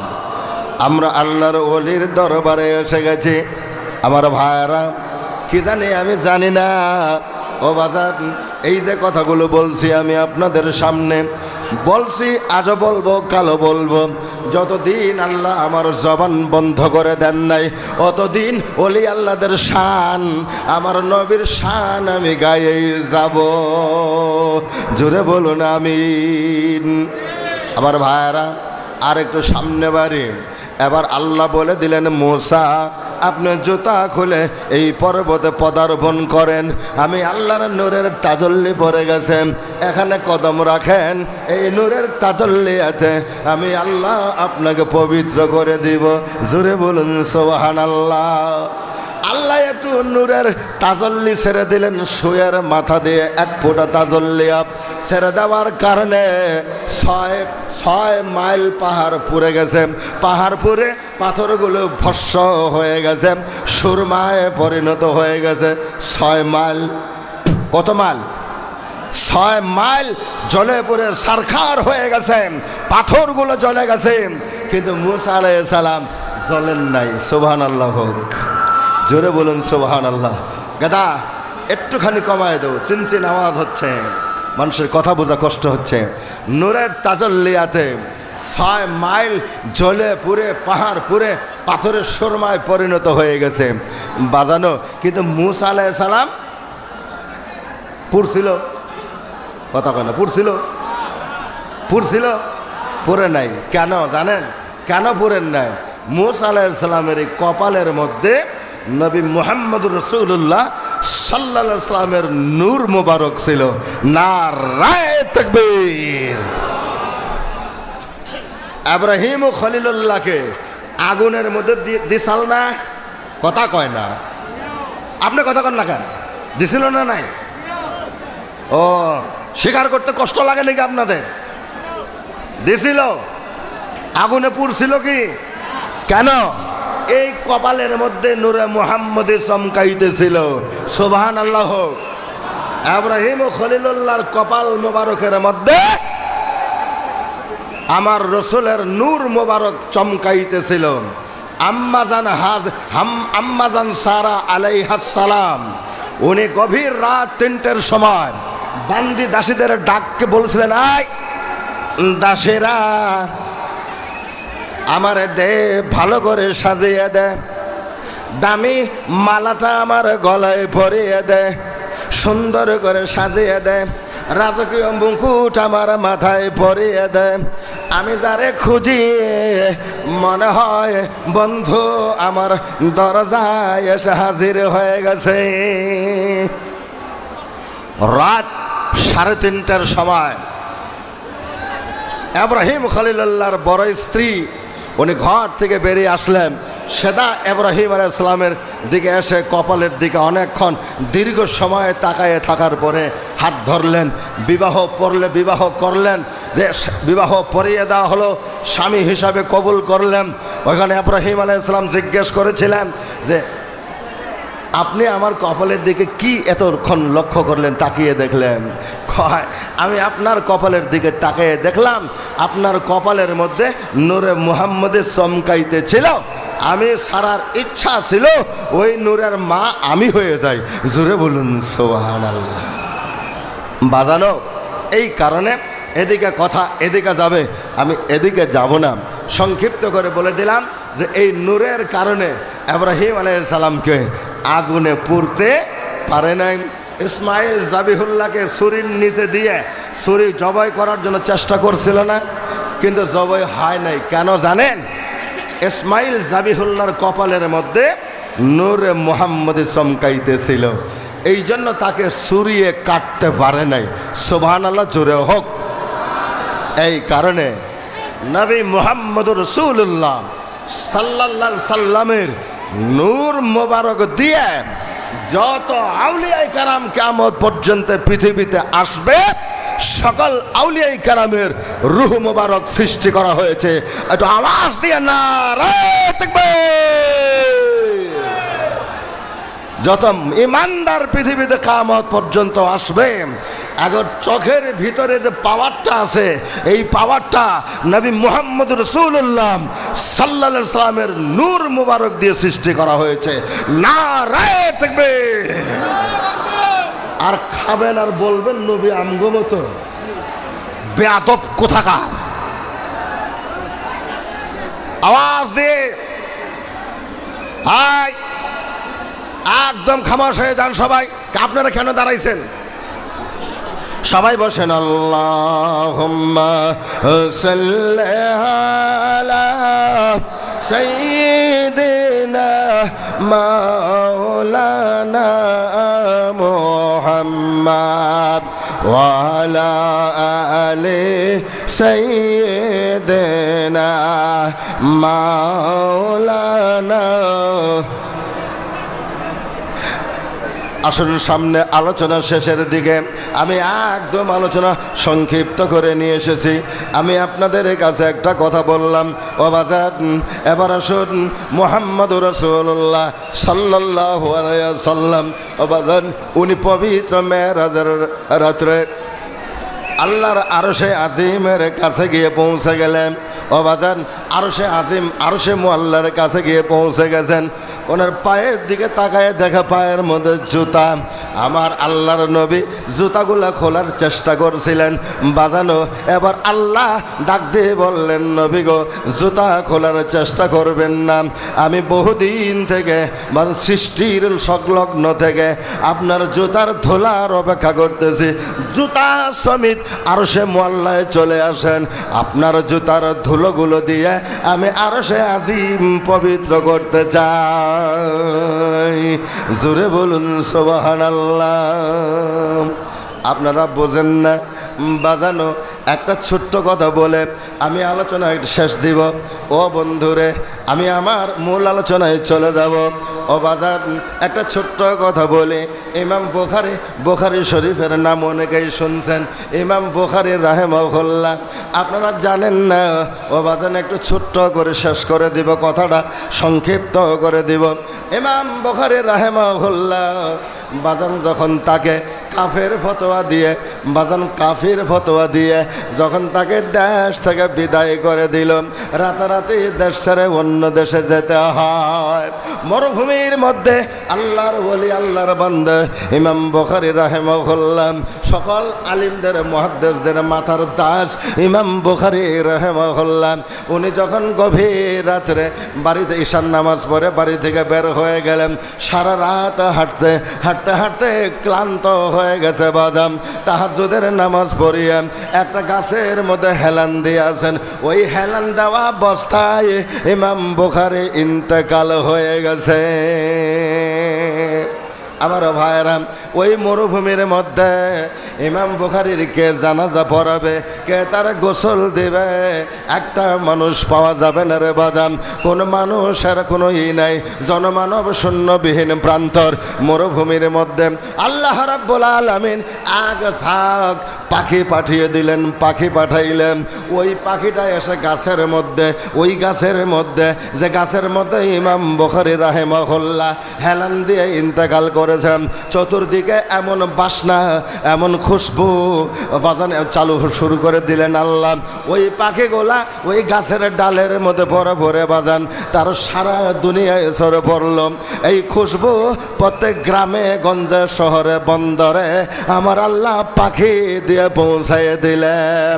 আমরা আল্লাহর ওলির দরবারে এসে গেছি। আমার ভাইয়েরা, কি জানি আমি জানি না ও বাজার, এই যে কথাগুলো বলছি আমি আপনাদের সামনে, বলছি, আজও বলবো, কালো বলবো, যতদিন আল্লাহ আমার জবান বন্ধ করে দেন নাই অতদিন ওলি আল্লাহদের শান, আমার নবীর শান আমি গায়েই যাব। জোরে বলুন আমিন। আমার ভাইয়েরা, আর একটু সামনে বাড়ি। এবার আল্লাহ বলে দিলেন, মুসা আপনি জুতা খুলে এই পর্বতে পদার্পণ করেন। আমি আল্লাহর নূরের তাজল্লি পড়ে গেছে, এখানে কদম রাখেন, এই নূরের তাজল্লিয়াতে আমি আল্লাহ আপনাকে পবিত্র করে দিব। জোরে বলুন সুবহানাল্লাহ। আল্লাহ একটু নূরের তাজল্লি ছেড়ে দিলেন, শুয়ের মাথা দিয়ে এক ফোঁটা তাজল্লি ছেড়ে দেওয়ার কারণে ছয় মাইল পাহাড় পুড়ে গেছে। পাহাড় পুড়ে পাথরগুলো ভস্ম হয়ে গেছে, সুরমায় পরিণত হয়ে গেছে। 6 মাইল, কত মাইল? 6 মাইল জলে পুড়ে সারখার হয়ে গেছে, পাথরগুলো জ্বলে গেছে, কিন্তু মুসা আলাইহিস সালাম জ্বলেন নাই। সুবহানাল্লাহ হোক, জোরে বলুন সুবহানাল্লাহ। গাদা একটুখানি কমায় দেও, চিনচিন আওয়াজ হচ্ছে, মানুষের কথা বোঝা কষ্ট হচ্ছে। নূরের তাজল্লিয়াতে 6 মাইল জলে পুড়ে পাহাড় পুড়ে পাথরের সুরমায় পরিণত হয়ে গেছে, বাজানো। কিন্তু মুসা আলাইহিস সালাম পুড়ছিল, কথা কয় না, পুড়ছিল, পুড়ে নাই। কেন জানেন? কেন পুড়েন নাই? মুসা আলাইহিস সালামের এই কপালের মধ্যে নবী মুহাম্মদুর রাসূলুল্লাহ সাল্লাল্লাহু আলাইহি সাল্লামের নূর মোবারক ছিল। নারায়ে তাকবীর। ইব্রাহিম ও খলিলুল্লাহকে আগুনের মধ্যে দিছাল না? কথা কয় না, আপনি কথা কন না কেন? দিছিল না নাই? ও, স্বীকার করতে কষ্ট লাগে নাকি আপনাদের? দিছিল। আগুনে পুড়ছিল কি? কেন? এই কপালের মধ্যে নূরে মুহাম্মদী চমকাইতেছিল। সুবহানাল্লাহ। ইব্রাহিম ও খলিলুল্লাহর কপাল মোবারকের মধ্যে আমার রসুলের নূর মোবারক চমকাইতেছিল। আম্মাজান সারা আলাইহাস সালাম, উনি গভীর রাত 3টের সময় বান্দি দাসীদের ডাককে বলছিলেন, আয় দাসেরা আমারে দে, ভালো করে সাজিয়ে দে, দামি মালাটা আমার গলায় পরিয়ে দে, সুন্দর করে সাজিয়ে দে, রাজকীয় মুকুট আমার মাথায় পরিয়ে দে। আমি যারে খুঁজি মনে হয় বন্ধু আমার দরজায় এসে হাজির হয়ে গেছে। রাত 3:30টার সময় ইব্রাহিম খলিলুল্লাহর বড় স্ত্রী উনি ঘর থেকে বেরিয়ে আসলেন। সেদা ইব্রাহিম আলাইহিস সালামের দিকে এসে কপালের দিকে অনেকক্ষণ দীর্ঘ সময় তাকায়ে থাকার পরে হাত ধরলেন, বিবাহ করলেন, বিবাহ পরিয়ে দেওয়া হলো, স্বামী হিসাবে কবুল করলেন। ওইখানে ইব্রাহিম আলাইহিস সালাম জিজ্ঞেস করেছিলেন যে আপনি আমার কপালের দিকে কি এতক্ষণ লক্ষ্য করলেন, তাকিয়ে দেখলেন? আমি আপনার কপালের দিকে তাকিয়ে দেখলাম আপনার কপালের মধ্যে নূরে মুহাম্মদের চমকাইতে ছিল, আমি সারার ইচ্ছা ছিল ওই নূরের মা আমি হয়ে যাই। জোরে বলুন সুবহানাল্লাহ। বাজানো, এই কারণে এদিকে কথা এদিকে যাবে, আমি এদিকে যাব না। সংক্ষিপ্ত করে বলে দিলাম যে এই নূরের কারণে ইব্রাহিম আলাইহিস সালামকে আগুনে পুড়তে পারে নাই। ইসমাইল জাবিহুল্লাহকে ছুরির নিচে দিয়ে ছুরি জবাই করার জন্য চেষ্টা করছিল না, কিন্তু জবাই হয় নাই। কেন জানেন? ইসমাইল জাবিহুল্লাহর কপালের মধ্যে নূরে মুহাম্মদী চমকাইতেছিল, এই জন্য তাকে ছুরিয়ে কাটতে পারে নাই। সুবহানাল্লাহ, জোরে হোক। এই কারণে নবী মুহাম্মদুর রাসূলুল্লাহ সাল্লাল্লাহু আলাইহি সাল্লামের নূর মোবারক দিয়ে যত আউলিয়ায়ে কেরাম কিয়ামত পর্যন্ত পৃথিবীতে আসবে সকল আউলিয়ায়ে কেরামের রূহ মোবারক সৃষ্টি করা হয়েছে। একটু আওয়াজ দিয়ে নারায়ে তাকবীর। যত ইমানদার পৃথিবীতে কিয়ামত পর্যন্ত আসবে, আগর চোখের ভিতরে যে পাওয়ারটা আছে, এই পাওয়ারটা নবী মুহাম্মদ রাসূলুল্লাহ সাল্লাল্লাহু আলাইহি সাল্লামের নূর মুবারক দিয়ে সৃষ্টি করা হয়েছে। নারায়ে তাকবীর। আর খাবেন আর বলবেন নবী আমগো মতো বেয়াদব কোথাকার, আওয়াজ দিয়ে হাই, একদম খামোশ হয়ে যান সবাই। আপনারা কেন দাঁড়াইছেন? সবাই বসেন। আল্লাহুম্মা সাল্লি আলা সাইয়্যিদিনা মাওলানা মুহাম্মদ ওয়া আলা আলি সাইয়্যিদিনা মাওলানা। আসুন সামনে আলোচনা শেষের দিকে, আমি একদম আলোচনা সংক্ষিপ্ত করে নিয়ে এসেছি। আমি আপনাদের কাছে একটা কথা বললাম, ও বাজার এবার আসুন মুহাম্মদুর রাসূলুল্লাহ সাল্লাল্লাহু আলাইহি ওয়াসাল্লাম, ও বাজার উনি পবিত্র মেরাজের রাত্রে আল্লাহর আরশে আজিমের কাছে গিয়ে পৌঁছে গেলেন। ও বাজান আরশে আজিম, আরশে মুআল্লার কাছে গিয়ে পৌঁছে গেছেন। ওনার পায়ের দিকে তাকায় দেখা পায়ের মধ্যে জুতা। আমার আল্লাহর নবী জুতাগুলা খোলার চেষ্টা করছিলেন। বাজানো এবার আল্লাহ ডাক দিয়ে বললেন, নবী গো জুতা খোলার চেষ্টা করবেন না। আমি বহুদিন থেকে সৃষ্টির সংলগ্ন থেকে আপনার জুতার ধুলার অপেক্ষা করতেছি। জুতা সমিত আরশে মুআল্লায় চলে আসেন, আপনার জুতার ধুলোগুলো দিয়ে আমি আরশে আজিম পবিত্র করতে চাই। জোরে বলুন সুবহানাল্লাহ। আপনারা বোঝেন না বাজানো। একটা ছোট্ট কথা বলে আমি আলোচনা শেষ দিব। ও বন্ধুরে, আমি আমার মূল আলোচনায় চলে যাব। ও বাজার একটা ছোট্ট কথা বলে, ইমাম বুখারী শরীফের নাম অনেকেই শুনছেন। ইমাম বুখারী রাহিমাহুল্লাহ, আপনারা জানেন না। ও বাজান একটু ছোট্ট করে শেষ করে দিব, কথাটা সংক্ষিপ্ত করে দিব। ইমাম বুখারী রাহিমাহুল্লাহ বাজান যখন তাকে কাফের ফতোয়া দিয়ে, বাজান কাফির ফতোয়া দিয়ে যখন তাকে দেশ থেকে বিদায় করে দিল, রাতারাতি দেশ ছেড়ে অন্য দেশে যেতে হয়। মরুভূমির মধ্যে আল্লাহর ওলি, আল্লাহর বান্দা ইমাম বুখারী রাহিমাহুল্লাহ, সকল আলিমদের মুহাদ্দিসদের মাথার তাজ ইমাম বুখারী রাহিমাহুল্লাহ, উনি যখন গভীর রাত্রে বাড়িতে ঈশার নামাজ পড়ে বাড়ি থেকে বের হয়ে গেলেন, সারা রাত হাঁটতে হাঁটতে হাঁটতে ক্লান্ত হয়ে গেছে। বাদাম তাহাজ্জুদের নামাজ পড়িয়ে একটা গাছের মধ্যে হেলান দিয়ে আছেন। ওই হেলান দেওয়া অবস্থায় ইমাম বুখারী ইন্তেকাল হয়ে গেছে। আমার ভাইরা, ওই মরুভূমির মধ্যে ইমাম বুখারীর কে জানাজা পড়াবে, কে তার গোসল দেবে, একটা মানুষ পাওয়া যাবে না রে বাদাম। কোন মানুষের কোনো নাই, জনমানব শূন্যবিহীন প্রান্তর মরুভূমির মধ্যে আল্লাহ রাব্বুল আলামিন এক ঝাঁক পাখি পাঠিয়ে দিলেন। পাখি পাঠাইলেন, ওই পাখিটা এসে গাছের মধ্যে, ওই গাছের মধ্যে যে গাছের মধ্যে ইমাম বুখারী রাহিমাহুল্লাহ হেলান দিয়ে ইন্তেকাল করেছেন, চতুর্দিকে এমন বাসনা, এমন খুশবু বাজান চালু শুরু করে দিলেন আল্লাহ। ওই পাখিগুলা ওই গাছের ডালের মধ্যে পরে পরে বাজান তার সারা দুনিয়ায় ছড়ে পড়ল। এই খুশবু প্রত্যেক গ্রামে গঞ্জে শহরে বন্দরে আমার আল্লাহ পাখি দিয়ে পৌঁছায় দিলেন।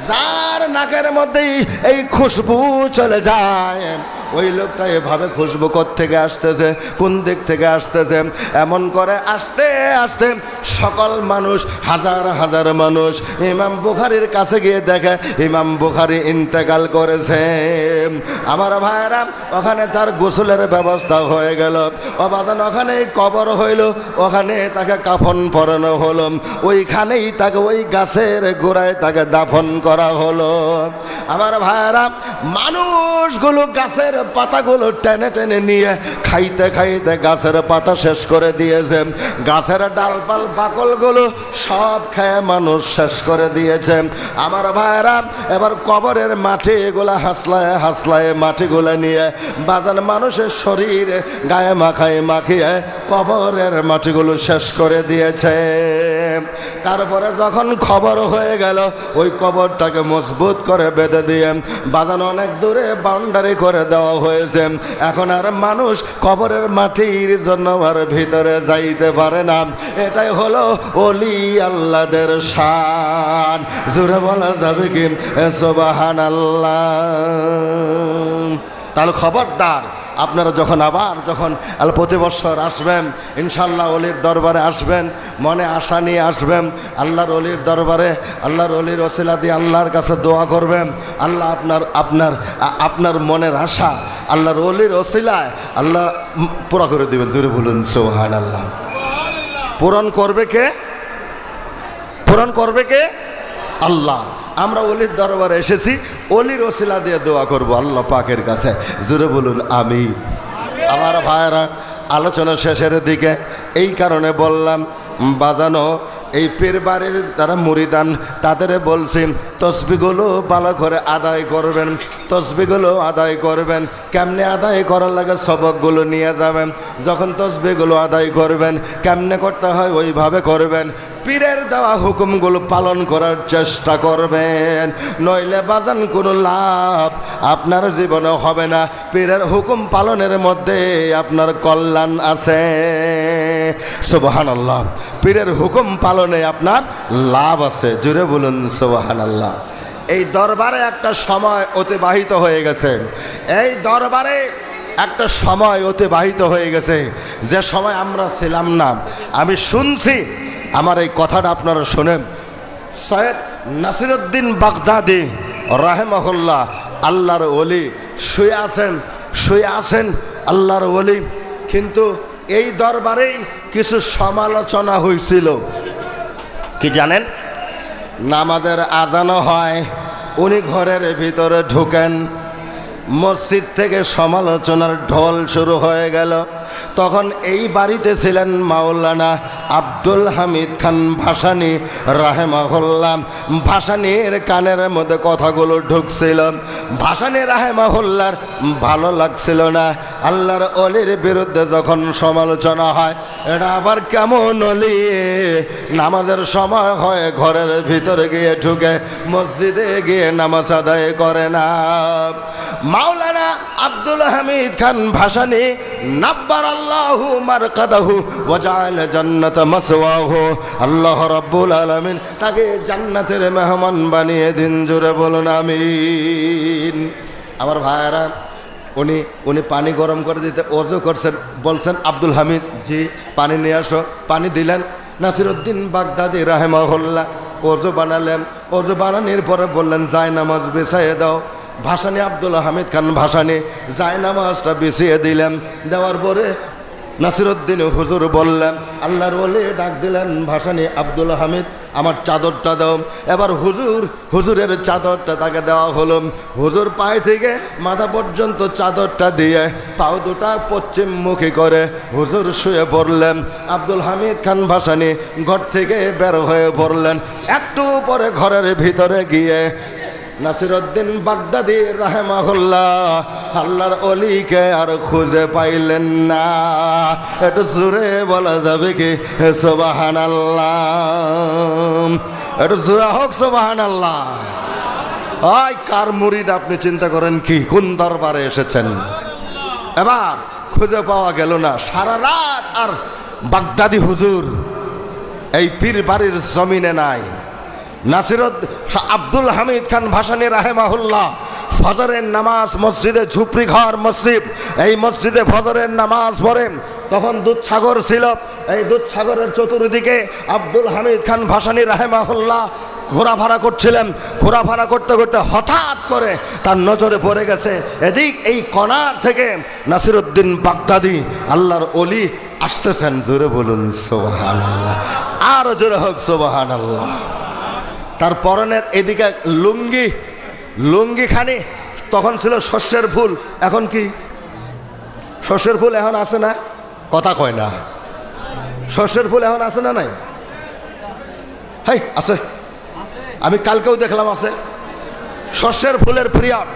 যার নাকের মধ্যেই এই খুশবু চলে যায়, ওই লোকটা এভাবে খুশবু কোত্থেকে আসতেছে, কোন দিক থেকে আসতেছে, এমন করে আস্তে আস্তে সকল মানুষ, হাজার হাজার মানুষ ইমাম বুখারীর কাছে গিয়ে দেখে ইমাম বুখারী ইন্তেকাল করেছে। আমার ভাইরা, ওখানে তার গোসলের ব্যবস্থা হয়ে গেল। ও বাজান ওখানেই কবর হইল, ওখানে তাকে কাফন পরানো হলো, ওইখানেই তাকে ওই গাছের গোড়ায় তাকে দাফন করা হলো। আমার ভাইরা, মানুষগুলো গাছের পাতাগুলো টেনে টেনে নিয়ে খাইতে খাইতে গাছের পাতা শেষ করে দিয়েছে। গাছের ডালপাল বাকলগুলো সব খেয়ে মানুষ শেষ করে দিয়েছে। আমার ভাইরা, এবার কবরের মাটি এগুলা হাসলায় হাসলায় মাটিগুলো নিয়ে বাজান মানুষের শরীরে গায়ে মাখায় মাখিয়ে কবরের মাটিগুলো শেষ করে দিয়েছে। তারপরে যখন খবর হয়ে গেল, ওই কবরটাকে মজবুত করে বেঁধে দিয়ে বাজান অনেক দূরে বাউন্ডারি করে দেওয়া দেওয়া হয়েছে। এখন আর মানুষ কবরের মাটির জন্য আর ভিতরে যাইতে পারে না। এটাই হলো ওলি আল্লাহদের শান। জোরে বলা যাবে কি সুবহানাল্লাহ? তাহলে খবরদার, আপনারা যখন প্রতি বছর আসবেন, ইনশাল্লাহ ওলির দরবারে আসবেন, মনে আশা নিয়ে আসবেন, আল্লাহর ওলির দরবারে আল্লাহর ওলির ওসিলা দিয়ে আল্লাহর কাছে দোয়া করবেন। আল্লাহ আপনার মনের আশা আল্লাহর ওলির ওসিলায় আল্লাহ পুরা করে দেবেন। জোরে বলুন সুবহানাল্লাহ। পূরণ করবে কে? আল্লাহ। আমরা ওলির দরবারে এসেছি, ওলির ওসিলা দিয়ে দোয়া করব আল্লাহ পাকের কাছে। জোরে বলুন আমিন। আমার ভাইরা, আলোচনা শেষের দিকে এই কারণে বললাম, বাজানো এই পীর বাড়ির যারা মুরিদান তাদের বলছি তসবিহগুলো ভালো করে আদায় করবেন, তসবিহগুলো আদায় করবেন। কেমনে আদায় করার লাগে সবকগুলো নিয়ে যাবেন। যখন তসবিহগুলো আদায় করবেন, কেমনে করতে হয় ওইভাবে করবেন। পীরের দেওয়া হুকুমগুলো পালন করার চেষ্টা করবেন, নইলে বাজান কোনো লাভ আপনার জীবনে হবে না। পীরের হুকুম পালনের মধ্যে আপনার কল্যাণ আছে। সুবহানাল্লাহ। পীরের হুকুম পালনে আপনার লাভ আছে। জুড়ে বলুন সুবহানাল্লাহ। এই দরবারে একটা সময় অতিবাহিত হয়ে গেছে, এই দরবারে একটা সময় অতিবাহিত হয়ে গেছে যে সময় আমরা ছিলাম না। আমি শুনছি, আমার এই কথাটা আপনারা শোনেন। সৈয়দ নাসিরউদ্দিন বাগদাদি রাহিমাহুল্লাহ, আল্লাহর ওলি, শুয়ে আছেন আল্লাহর ওলি। কিন্তু এই দরবারেই কিছু সমালোচনা হয়েছিল। কি জানেন? নামাজের আজানও হয়, উনি ঘরের ভিতরে ঢুকেন, মসজিদ থেকে সমালোচনার ঢোল শুরু হয়ে গেল। তখন এই বাড়িতে ছিলেন মাওলানা আব্দুল হামিদ খান ভাসানী রাহেমাহুল্লাহ। ভাসানীর কানের মধ্যে কথাগুলো ঢুকছিল। ভাসানী রাহেমাহুল্লাহর ভালো লাগছিল না। আল্লাহর ওলির বিরুদ্ধে যখন সমালোচনা হয়, এটা আবার কেমন ওলি, নামাজের সময় হয় ঘরের ভিতরে গিয়ে ঢুকে মসজিদে গিয়ে নামাজ আদায় করে না। মাওলানা আব্দুল হামিদ খান ভাসানী নাব্বারাল্লাহু মারকাদাহু ওয়া জাআলা জান্নাতা মাসওয়াহু, আল্লাহ রাব্বুল আলামিন তাকে জান্নাতের মেহমান বানিয়ে দিন। জোরে বলুন আমিন। আমার ভাইয়েরা, উনি পানি গরম করে দিতে ওযু করছেন, বলছেন আব্দুল হামিদ জি পানি নিয়ে আসো। পানি দিলেন। নাসিরউদ্দিন বাগদাদি রাহিমাহুল্লাহ ওযু বানালেন। ওযু বানানোর পরে বললেন জায়নামাজ বিছাইয়ে দাও। ভাসানী আব্দুল হামিদ খান ভাসানী জায়নামাজটা বিছিয়ে দিলেন। দেওয়ার পরে নাসিরউদ্দিন হুজুর বললেন, আল্লাহর ওলি ডাক দিলেন, ভাসানী আব্দুল হামিদ আমার চাদরটা দাও। এবার হুজুরের চাদরটা তাকে দেওয়া হলো। হুজুর পায়ে থেকে মাথা পর্যন্ত চাদরটা দিয়ে পাও দুটা পশ্চিমমুখী করে হুজুর শুয়ে পড়লেন। আব্দুল হামিদ খান ভাসানী ঘর থেকে বের হয়ে পড়লেন। একটু পরে ঘরের ভিতরে গিয়ে নাসিরউদ্দিন বাগদাদি রাহিমাহুল্লাহ আল্লাহর ওলিকে আর খুঁজে পাইলেন না। একটু জোরে বলা যাবে কি সুবহানাল্লাহ? একটু জোরে হোক সুবহানাল্লাহ। ওই কার মুরিদ আপনি চিন্তা করেন কি, কোন দরবারে এসেছেন? এবার খুঁজে পাওয়া গেল না। সারা রাত আর বাগদাদি হুজুর এই পীর বাড়ির জমিনে নাই। আব্দুল হামিদ খান ভাসানী রাহিমাহুল্লাহ ফজরের নামাজ মসজিদে, ঝুপড়ি ঘর মসজিদ, এই মসজিদে ফজরের নামাজ পড়েন। তখন দুধসাগর ছিল। এই দুধসাগরের চতুর্দিকে আব্দুল হামিদ খান ভাসানী রাহিমাহুল্লাহ ঘোরাফেরা করছিলেন। ঘোরাফেরা করতে করতে হঠাৎ করে তার নজরে পড়ে গেছে এদিক এই কণার থেকে নাসিরউদ্দিন বাগদাদি আল্লাহর ওলি আসতেছেন। জোরে বলুন সুবহানাল্লাহ। আরো জোরে হোক সুবহানাল্লাহ। তার পরনের এদিকে লুঙ্গি খানি তখন ছিল শস্যের ফুল। এখন কি শস্যের ফুল এখন আছে না? কথা কয় না। শস্যের ফুল এখন আছে না? নাই? হাই আছে, আমি কালকেও দেখলাম আছে। শস্যের ফুলের পিরিয়ড,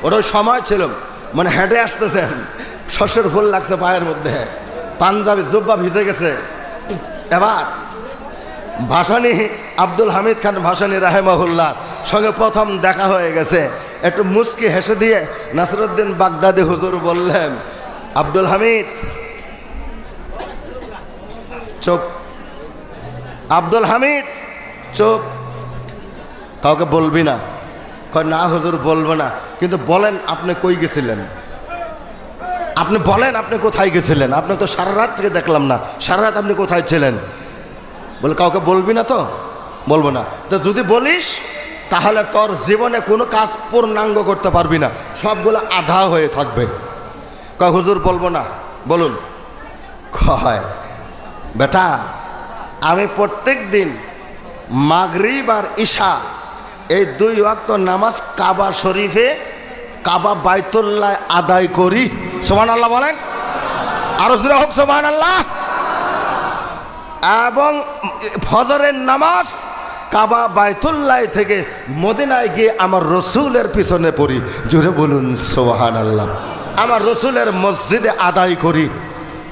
ওটা সময় ছিল, মানে হেঁটে আসতেছেন, শস্যের ফুল লাগছে পায়ের মধ্যে, পাঞ্জাবি জুব্বা ভিজে গেছে। এবার ভাসানী আব্দুল হামিদ খান ভাসানী রাহিমাহুল্লাহ সঙ্গে প্রথম দেখা হয়ে গেছে, একটু মুস্কি হেসে দিয়ে নাসিরউদ্দিন বাগদাদি হুজুর বললেন, আব্দুল হামিদ চুপ, আব্দুল হামিদ চুপ, কাউকে বলবি না। কয় না হুজুর বলবো না, কিন্তু বলেন আপনি কই গেছিলেন, আপনি বলেন আপনি কোথায় গেছিলেন, আপনি তো সারা রাত থেকে দেখলাম না, সারা রাত আপনি কোথায় ছিলেন? বলে কাউকে বলবি না তো? বলবো না। তো যদি বলিস তাহলে তোর জীবনে কোনো কাজ পূর্ণাঙ্গ করতে পারবি না, সবগুলো আধা হয়ে থাকবে। কয় হুজুর বলবো না। বলুন। কয় বেটা আমি প্রত্যেক দিন মাগরিব আর ঈশা এই 2 ওয়াক্ত নামাজ কাবা শরীফে, কাবা বাইতুল্লাহ আদায় করি। সুবহানাল্লাহ বলেন, আরো জোরে হোক সুবহানাল্লাহ। এবং ফজরের নামাজ কাবা বাইতুল্লাহ থেকে মদিনায় গিয়ে আমার রসুলের পিছনে পড়ি। জোরে বলুন সুবহানাল্লাহ। আমার রসুলের মসজিদে আদায় করি,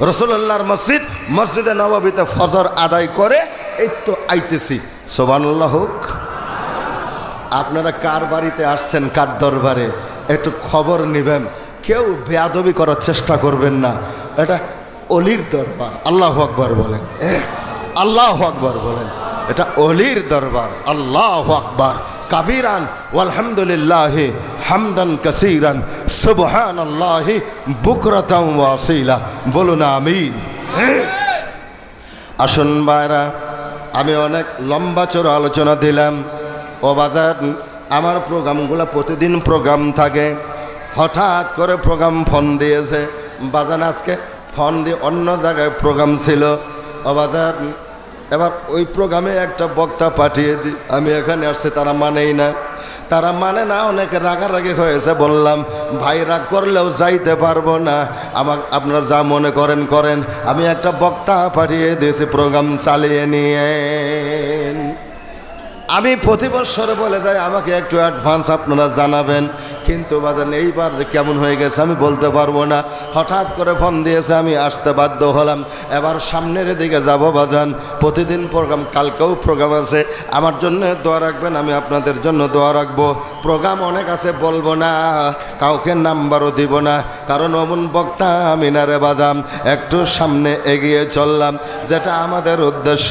রসুল্লাহর মসজিদ মসজিদে নববীতে ফজর আদায় করে এই তো আইতেছি। সুবহানাল্লাহ হোক। আপনারা কার বাড়িতে আসছেন, কার দরবারে একটু খবর নেবেন, কেউ বেয়াদবি করার চেষ্টা করবেন না। এটা অলির দরবার। আল্লাহু আকবার বলেন, আল্লাহু আকবার বলেন। এটা অলির দরবার। আল্লাহু আকবার কাবীরান ওয়ালহামদুলিল্লাহি হামদান কাসীরান সুবহানাল্লাহি বুকরাতাও ওয়া আসীলা। বলুন আমিন। আসুন ভাইরা, আমি অনেক লম্বা চড়া আলোচনা দিলাম। ও বাজার, আমার প্রোগ্রামগুলো প্রতিদিন প্রোগ্রাম থাকে, হঠাৎ করে প্রোগ্রাম ফোন দিয়েছে। বাজান আজকে ফোন দিয়ে অন্য জায়গায় প্রোগ্রাম ছিল। ও বাজার, এবার ওই প্রোগ্রামে একটা বক্তা পাঠিয়ে দিই, আমি এখানে আসছি, তারা মানেই না, তারা মানে না, অনেকে রাগারাগি হয়েছে। বললাম ভাই রাগ করলেও যাইতে পারবো না, আপনারা যা মনে করেন করেন, আমি একটা বক্তা পাঠিয়ে দিয়েছি, প্রোগ্রাম চালিয়ে নিয়ে। আমি প্রতি বছরে বলে যাই আমাকে একটু অ্যাডভান্স আপনারা জানাবেন, কিন্তু বাজান এইবার কেমন হয়ে গেছে আমি বলতে পারবো না। হঠাৎ করে ফোন দিয়েছে, আমি আসতে বাধ্য হলাম। এবার সামনের দিকে যাব বাজান, প্রতিদিন প্রোগ্রাম, কালকেও প্রোগ্রাম আছে, আমার জন্য দোয়া রাখবেন, আমি আপনাদের জন্য দোয়া রাখবো। প্রোগ্রাম অনেক আছে, বলবো না, কাউকে নাম্বারও দিব না, কারণ অমন বক্তা আমি না রে বাজাম। একটু সামনে এগিয়ে চললাম, যেটা আমাদের উদ্দেশ্য।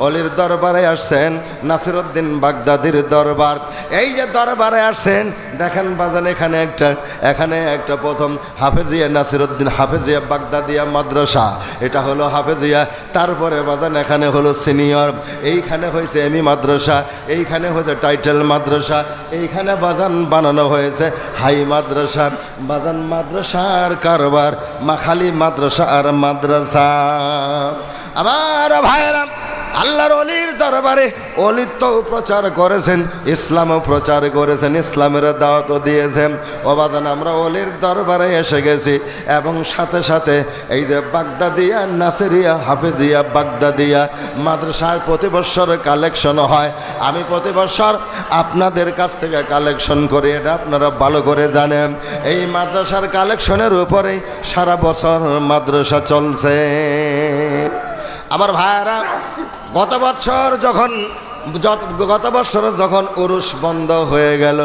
অলির দরবারে আসছেন, নাসিরউদ্দিন বাগদাদির দরবার। এই যে দরবারে আসছেন, দেখেন বাজান এখানে একটা প্রথম হাফেজিয়া নাসিরউদ্দিন হাফেজিয়া বাগদাদিয়া মাদ্রাসা, এটা হলো হাফেজিয়া। তারপরে বাজান এখানে হলো সিনিয়র, এইখানে হয়েছে এমি মাদ্রাসা, এইখানে হয়েছে টাইটেল মাদ্রাসা, এইখানে বাজান বানানো হয়েছে হাই মাদ্রাসা। বাজান মাদ্রাসার কারবার, খালি মাদ্রাসা আর মাদ্রাসা। আমার ভাইরা, আল্লাহর অলির দরবারে অলিত্ব প্রচার করেছেন, ইসলামও প্রচার করেছেন, ইসলামের দাওয়াতও দিয়েছেন। ওবাদান আমরা অলির দরবারে এসে গেছি, এবং সাথে সাথে এই যে বাগদাদিয়া নাসিরিয়া হাফেজিয়া বাগদাদিয়া মাদ্রাসার প্রতি বছর কালেকশন হয়। আমি প্রতি বছর আপনাদের কাছ থেকে কালেকশন করি, এটা আপনারা ভালো করে জানেন। এই মাদ্রাসার কালেকশনের উপরেই সারা বছর মাদ্রাসা চলছে। আমার ভাইরা, গত বছর যখন উরুস বন্ধ হয়ে গেল,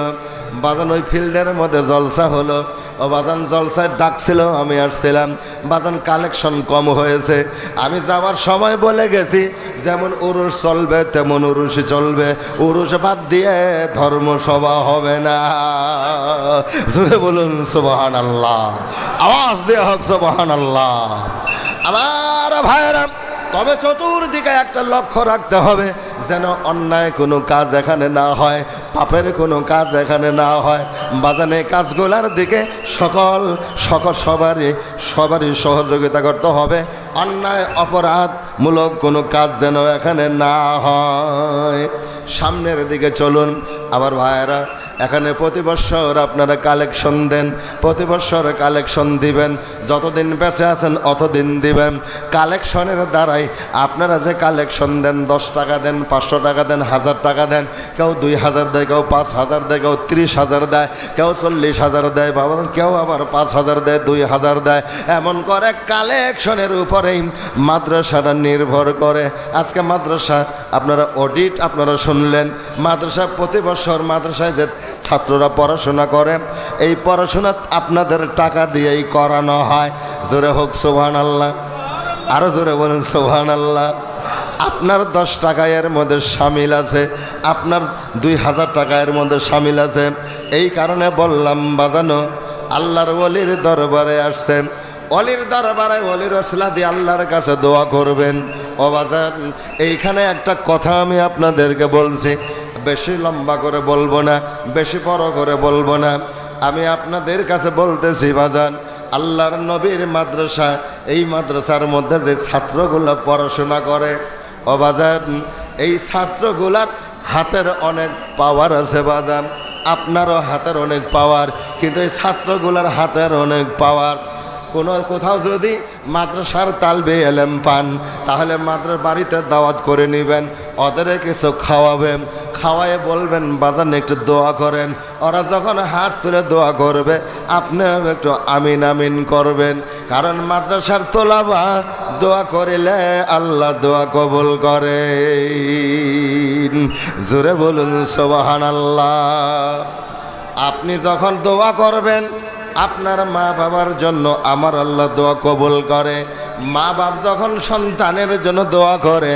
বাজান ওই ফিল্ডের মধ্যে জলসা হলো। ও বাজান জলসায় ডাকছিল, আমি আসছিলাম। বাজান কালেকশন কম হয়েছে। আমি যাওয়ার সময় বলে গেছি, যেমন উরুস চলবে তেমন উরুসই চলবে, উরুস বাদ দিয়ে ধর্মসভা হবে না। জোরে বলুন সুবহানাল্লাহ, আওয়াজ দিয়ে হোক সুবহানাল্লাহ। আমার ভাইরা, তবে চতুর্দিকে একটা লক্ষ্য রাখতে হবে, যেন অন্যায় কোনো কাজ এখানে না হয়, পাপের কোনো কাজ এখানে না হয়। বাজানে কাজগুলার দিকে সবারই সহযোগিতা করতে হবে। অন্যায় অপরাধমূলক কোনো কাজ যেন এখানে না হয়। সামনের দিকে চলুন আমার ভাইয়েরা। এখানে প্রতি বছর আপনারা কালেকশন দেন, প্রতি বছর কালেকশন দিবেন, যতদিন বেঁচে আছেন অতদিন দিবেন। কালেকশনের দ্বারাই আপনারা যে কালেকশন দেন, 10 টাকা দেন, 500 টাকা দেন, 1000 টাকা দেন, কেউ 2000 দেয়, কেউ 5000 দেয়, কেউ 30,000 দেয়, কেউ 40,000 দেয়, বাবা কেউ আবার 5000 দেয়, 2000 দেয়। এমন করে কালেকশনের উপরে উপরেই মাদ্রাসাটা নির্ভর করে। আজকে মাদ্রাসা আপনারা অডিট আপনারা শুনলেন, মাদ্রাসা প্রতি বছর মাদ্রাসায় যে ছাত্ররা পড়াশোনা করে এই পড়াশোনা আপনাদের টাকা দিয়েই করানো হয়। জোরে হোক সুবহানাল্লাহ, আরও জোরে বলুন সুবহানাল্লাহ। আপনার 10 টাকা এর মধ্যে শামিল আছে, আপনার 2000 টাকা এর মধ্যে শামিল আছে। এই কারণে বললাম বাজানো, আল্লাহর ওলির দরবারে আসছেন, অলির দরবারে অলির ওসিলা দিয়ে আল্লাহর কাছে দোয়া করবেন। ও বাজান, এইখানে একটা কথা আমি আপনাদেরকে বলছি, বেশি লম্বা করে বলবো না, বেশি বড় করে বলবো না। আমি আপনাদের কাছে বলতেছি বাজান, আল্লাহর নবীর মাদ্রাসা, এই মাদ্রাসার মধ্যে যে ছাত্রগুলো পড়াশোনা করে ও বাজান, এই ছাত্রগুলার হাতের অনেক পাওয়ার আছে বাজান, আপনারও হাতের অনেক পাওয়ার, কিন্তু এই ছাত্রগুলার হাতের অনেক পাওয়ার। কোথাও যদি মাদ্রাসার তালবে এলেম পান তাহলে বাড়িতে দাওয়াত করে নেবেন, ওদের কিছু খাওয়াবেন, খাওয়ায়ে বলবেন বাজান একটু দোয়া করেন। ওরা যখন হাত তুলে দোয়া করবে আপনিও একটু আমিন আমিন করবেন, কারণ মাদ্রাসার তোলাবা দোয়া করিলে আল্লাহ দোয়া কবুল করে। জোরে বলুন সুবহানাল্লাহ। আপনি যখন দোয়া করবেন আপনার মা বাবার জন্য আমার আল্লাহ দোয়া কবুল করে। মা বাপ যখন সন্তানের জন্য দোয়া করে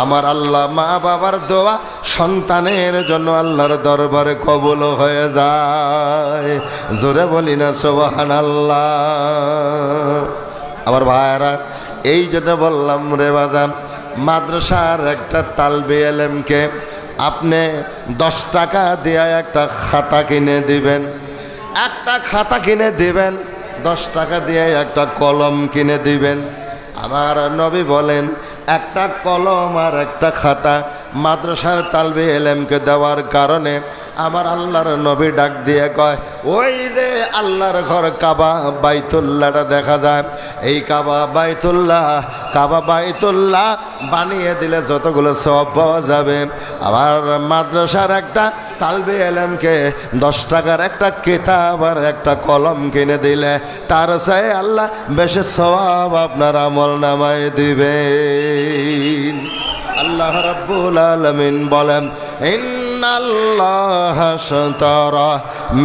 আমার আল্লাহ মা বাবার দোয়া সন্তানের জন্য আল্লাহর দরবারে কবুল হয়ে যায়। জোরে বলি না সুবহানাল্লাহ। আমার ভাইয়েরা, এই জন্য বললাম রে বাজান, মাদ্রাসার একটা তালবে এলেমকে আপনি 10 টাকা দিয়ে একটা খাতা কিনে দিবেন, একটা খাতা কিনে দিবেন, 10 টাকা দিয়ে একটা কলম কিনে দিবেন। আমার নবী বলেন একটা কলম আর একটা খাতা মাদ্রাসার তালবে এলেমকে দেওয়ার কারণে আমার আল্লাহর নবী ডাক দিয়ে কয়, ওই যে আল্লাহর ঘর কাবা বাইতুল্লাহটা দেখা যায়, এই কাবা বাইতুল্লাহ বানিয়ে দিলে যতগুলো সওয়াব পাওয়া যাবে, আমার মাদ্রাসার একটা তালবে এলেমকে 10 টাকার একটা কিতাব আর একটা কলম কিনে দিলে তার চাই আল্লাহ বেশি সওয়াব আপনার আমল নামায় দিবেন। আল্লাহ রাব্বুল আলামিন বলেন, ইন্নাল্লাহা আশতারা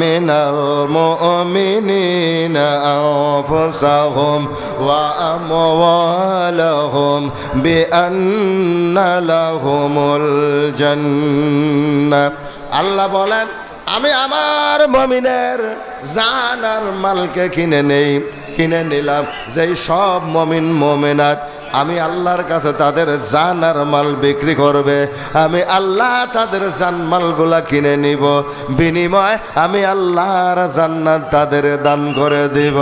মিনাল মুমিনিনা আনফুসাহুম ওয়া আমওয়ালাহুম বিআন্না লাহুমুল জান্নাহ। আল্লাহ বলেন, আমি আমার মুমিনের জান আর মালকে কিনে নিলাম। যেই সব মুমিন মুমিনাত আমি আল্লাহর কাছে তাদের জান আর মাল বিক্রি করবে, আমি আল্লাহ তাদের জানমালগুলা কিনে নিব, বিনিময় আমি আল্লাহর জান্নাত তাদের দান করে দিব।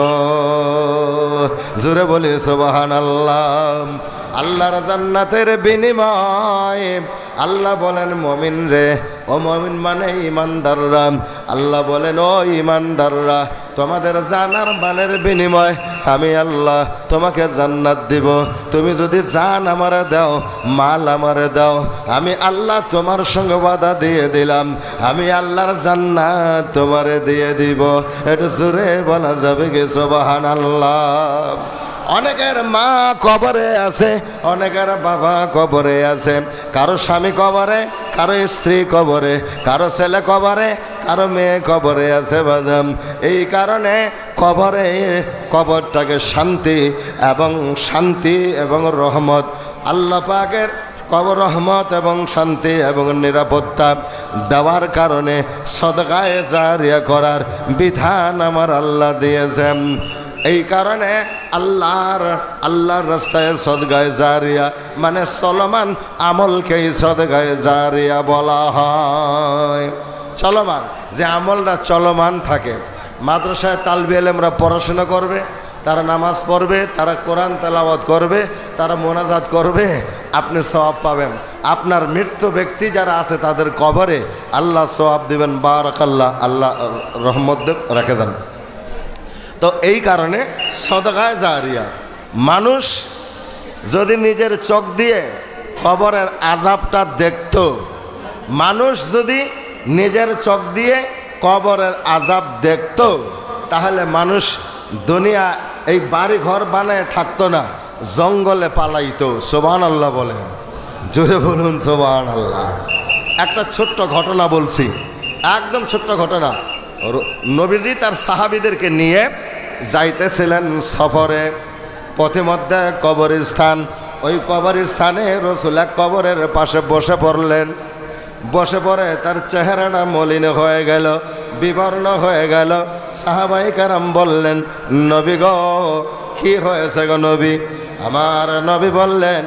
জোরে বলি সুবহানাল্লাহ। আল্লাহর জান্নাতের বিনিময়ে আল্লাহ বলেন মুমিন রে, ও মুমিন মানে ইমানদাররা, আল্লাহ বলেন ও ইমানদাররা, তোমাদের জানার মালের বিনিময় আমি আল্লাহ তোমাকে জান্নাত দিব। তুমি যদি জান আমারে দাও, মাল আমারে দাও, আমি আল্লাহ তোমার সঙ্গে ওয়াদা দিয়ে দিলাম, আমি আল্লাহর জান্নাত তোমারে দিয়ে দিব। এটা জোরে বলা যাবে কি সুবহানাল্লাহ। অনেকের মা কবরে আছে, অনেকের বাবা কবরে আছে, কারো স্বামী কবরে, কারো স্ত্রী কবরে, কারো ছেলে কবরে, কারো মেয়ে কবরে আছে বাজাম। এই কারণে কবরটাকে শান্তি এবং রহমত আল্লাহ পাকের কবর রহমত এবং শান্তি এবং নিরাপত্তা দেওয়ার কারণে সদকায়ে জারিয়া করার বিধান আমার আল্লাহ দিয়েছেন। এই কারণে আল্লাহর রাস্তায় সদকায়ে জারিয়া মানে চলমান আমলকেই সদকায়ে জারিয়া বলা হয়। চলমান যে আমলটা চলমান থাকে, মাদ্রাসায় তালবে এলেমরা পড়াশোনা করবে, তারা নামাজ পড়বে, তারা কোরআন তেলাওয়াত করবে, তারা মোনাজাত করবে, আপনি সওয়াব পাবেন। আপনার মৃত্যু ব্যক্তি যারা আছে তাদের কবরে আল্লাহ সওয়াব দিবেন। বারাকাল্লাহ, আল্লাহ রহমত রেখে দেন। তো এই কারণে সদকায়ে জারিয়া, মানুষ যদি নিজের চোখ দিয়ে কবরের আযাবটা দেখত, মানুষ যদি নিজের চোখ দিয়ে কবরের আযাব দেখত, তাহলে মানুষ দুনিয়া এই বাড়ি ঘর বানায় থাকতো না, জঙ্গলে পালাইতো। সুবহানাল্লাহ বলেন, জোরে বলুন সুবহানাল্লাহ। একটা ছোট্ট ঘটনা বলছি, একদম ছোট্ট ঘটনা। নবীজি তার সাহাবীদেরকে নিয়ে যাইতেছিলেন সফরে, পথে মধ্যে কবরস্থান, ওই কবরস্থানে রাসূল এক কবরের পাশে বসে পড়লেন। বসে পড়ে তার চেহারাটা মলিন হয়ে গেল, বিবর্ণ হয়ে গেল। সাহাবায়ে কেরাম বললেন, নবী গো কি হয়েছে গো নবী? আমার নবী বললেন,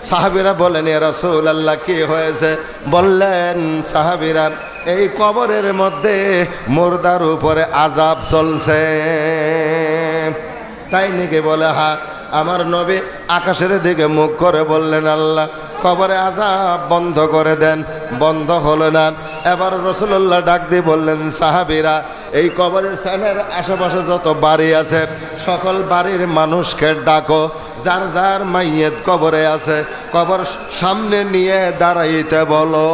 সাহাবীরা বলেন, ইয়া রাসূলুল্লাহ কি হয়েছে? বললেন সাহাবীরা, এই কবরের মধ্যে মুর্দার উপরে আযাব চলছে। তাই নাকি? বলে হ্যাঁ। আমার নবী আকাশের দিকে মুখ করে বললেন, আল্লাহ কবরে আযাব বন্ধ করে দেন। বন্ধ হলো না। এবার রাসূলুল্লাহ ডাক দিয়ে বললেন, সাহাবীরা এই কবরস্থানের আশেপাশে যত বাড়ি আছে সকল বাড়ির মানুষকে ডাকো, যার যার মাইয়িত কবরে আছে কবর সামনে নিয়ে দাঁড়াইতে বলো।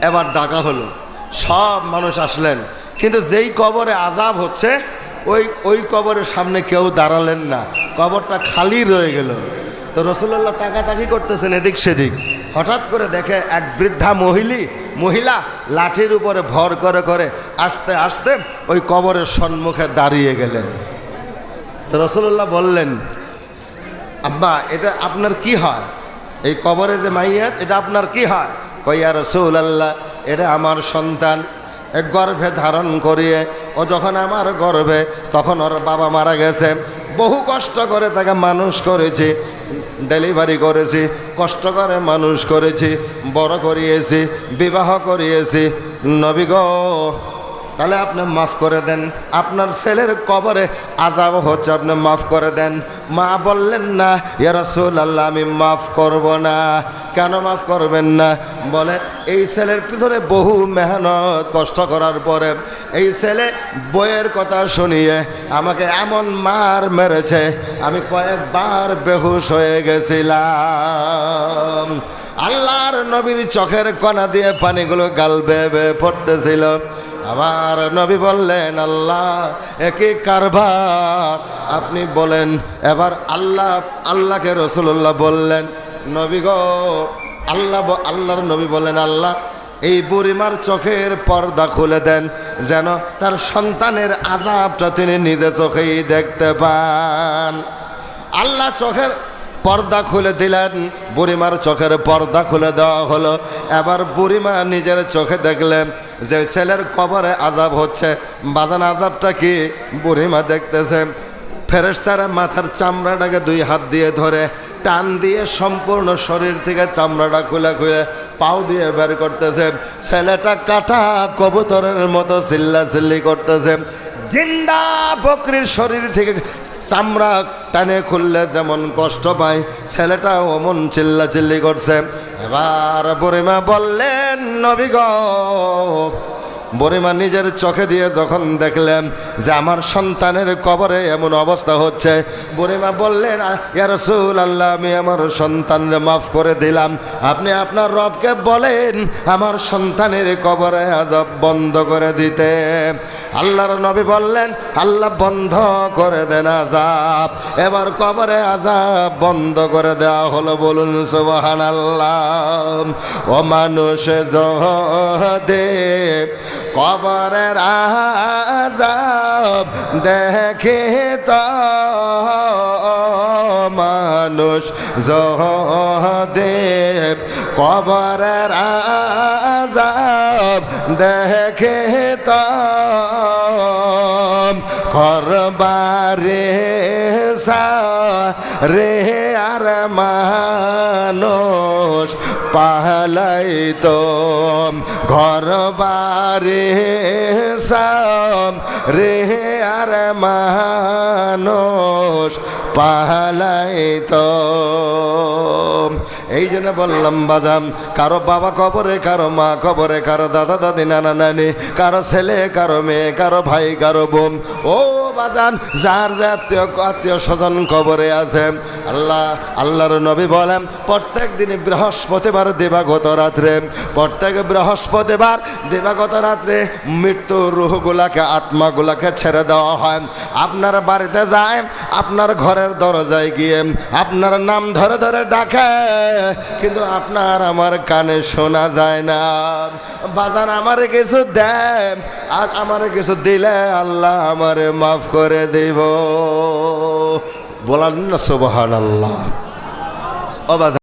এবার ডাকা হলো, সব মানুষ আসলেন, কিন্তু যেই কবরে আযাব হচ্ছে ওই কবরের সামনে কেউ দাঁড়ালেন না, কবরটা খালি রয়ে গেল। তো রাসূলুল্লাহ তাকাতাকি করতেছেন এদিক সেদিক। হঠাৎ করে দেখে এক বৃদ্ধা মহিলা লাঠির উপরে ভর করে করে আস্তে আস্তে ওই কবরের সম্মুখে দাঁড়িয়ে গেলেন। তো রাসূলুল্লাহ বললেন, আব্বা এটা আপনার কি হয়? এই কবরে যে মাইয়াত, এটা আপনার কি হয়? কই, ইয়া রাসূলুল্লাহ এটা আমার সন্তান, গর্ভে ধারণ করিয়ে ও যখন আমার গর্ভে, তখন ওর বাবা মারা গেছে, বহু কষ্ট করে তাকে মানুষ করেছি, ডেলিভারি করেছি, কষ্ট করে মানুষ করেছি, বড় করিয়েছি, বিবাহ করিয়েছি। নবী গো তাহলে আপনি মাফ করে দেন, আপনার ছেলের কবরে আযাব হচ্ছে, আপনি মাফ করে দেন। মা বললেন, না ইয়া রাসূলুল্লাহ আমি মাফ করব না। কেন মাফ করবেন না? বলে এই ছেলের পিছনে বহু মেহনত কষ্ট করার পরে এই ছেলে বইয়ের কথা শুনিয়ে আমাকে এমন মার মেরেছে, আমি কয়েকবার বেহুশ হয়ে গেছিলাম। আল্লাহর নবীর চোখের কণা দিয়ে পানিগুলো গাল বেয়ে বেয়ে পড়তেছিল। আমার নবী বললেন, আল্লাহ একই কারবার, আপনি বলেন। এবার আল্লাহকে রাসূলুল্লাহ বললেন, নবী গো আল্লাহর নবী বলেন, আল্লাহ এই বুড়িমার চোখের পর্দা খুলে দেন, যেন তার সন্তানের আযাবটা তিনি নিজে চোখেই দেখতে পান। আল্লাহ চোখের পর্দা খুলে দিলেন, বুড়িমার চোখের পর্দা খুলে দেওয়া হলো। এবার বুড়িমা নিজের চোখে দেখলেন যে ছেলের কবরে আযাব হচ্ছে। বাজান আযাবটা কি? বুড়িমা দেখতেছে ফেরেশতারা মাথার চামড়াটাকে দুই হাত দিয়ে ধরে টান দিয়ে সম্পূর্ণ শরীর থেকে চামড়াটা খুলে খুলে পাও দিয়ে বের করতেছে। ছেলেটা কাটা কবুতরের মতো চিল্লাচিল্লি করতেছে। জিন্দা বকরির শরীর থেকে চামড়া টানে খুললে যেমন কষ্ট পায়, ছেলেটা অমন চিল্লাচিল্লি করছে। এবার বুড়িমা বললেন, নবী গো বুড়িমা নিজের চোখে দিয়ে যখন দেখলেন যে আমার সন্তানের কবরে এমন অবস্থা হচ্ছে, বুড়িমা বললেন, ইয়া রাসূলুল্লাহ আমি আমার সন্তানকে মাফ করে দিলাম, আপনি আপনার রবকে বলেন আমার সন্তানের কবরে আযাব বন্ধ করে দিতে। আল্লাহর নবী বললেন, আল্লাহ বন্ধ করে দেন আযাব। এবার কবরে আযাব বন্ধ করে দেওয়া হলো। বলুন সুবহানাল্লাহ। ও মানুষ দে কবরের আযাব দেখে তো মানুষ দেব কবরের আযাব দেখে তো করবারে রে আর মানুষ পালাই তো ঘর বারে রে আর মানুষ পালাই তো। এই জন্য বললাম বাজাম, কারো বাবা কবরে, কারো মা কবরে, কারো দাদা দাদি নানা নানি, কারো ছেলে, কারো মেয়ে, কারো ভাই, কারো বোন। ও বাজান যার যে আত্মীয় স্বজন কবরে আছে আল্লাহর নবী বলেন প্রত্যেক দিন বৃহস্পতিবার দিবাগত রাত্রে দিবাগত রাত্রে মৃত্যুর রূহগুলাকে আত্মাগুলাকে ছেড়ে দেওয়া হয়। আপনার বাড়িতে যায়, আপনার ঘরের দরজায় গিয়ে আপনার নাম ধরে ধরে ডাকে, কিন্তু আপনার আমার কানে শোনা যায় না। বাজান আমারে কিছু দেন, আর আমারে কিছু দিলে আল্লাহ আমারে মাফ করে দেব। বলেন না সুবহানাল্লাহ। ও বাজান।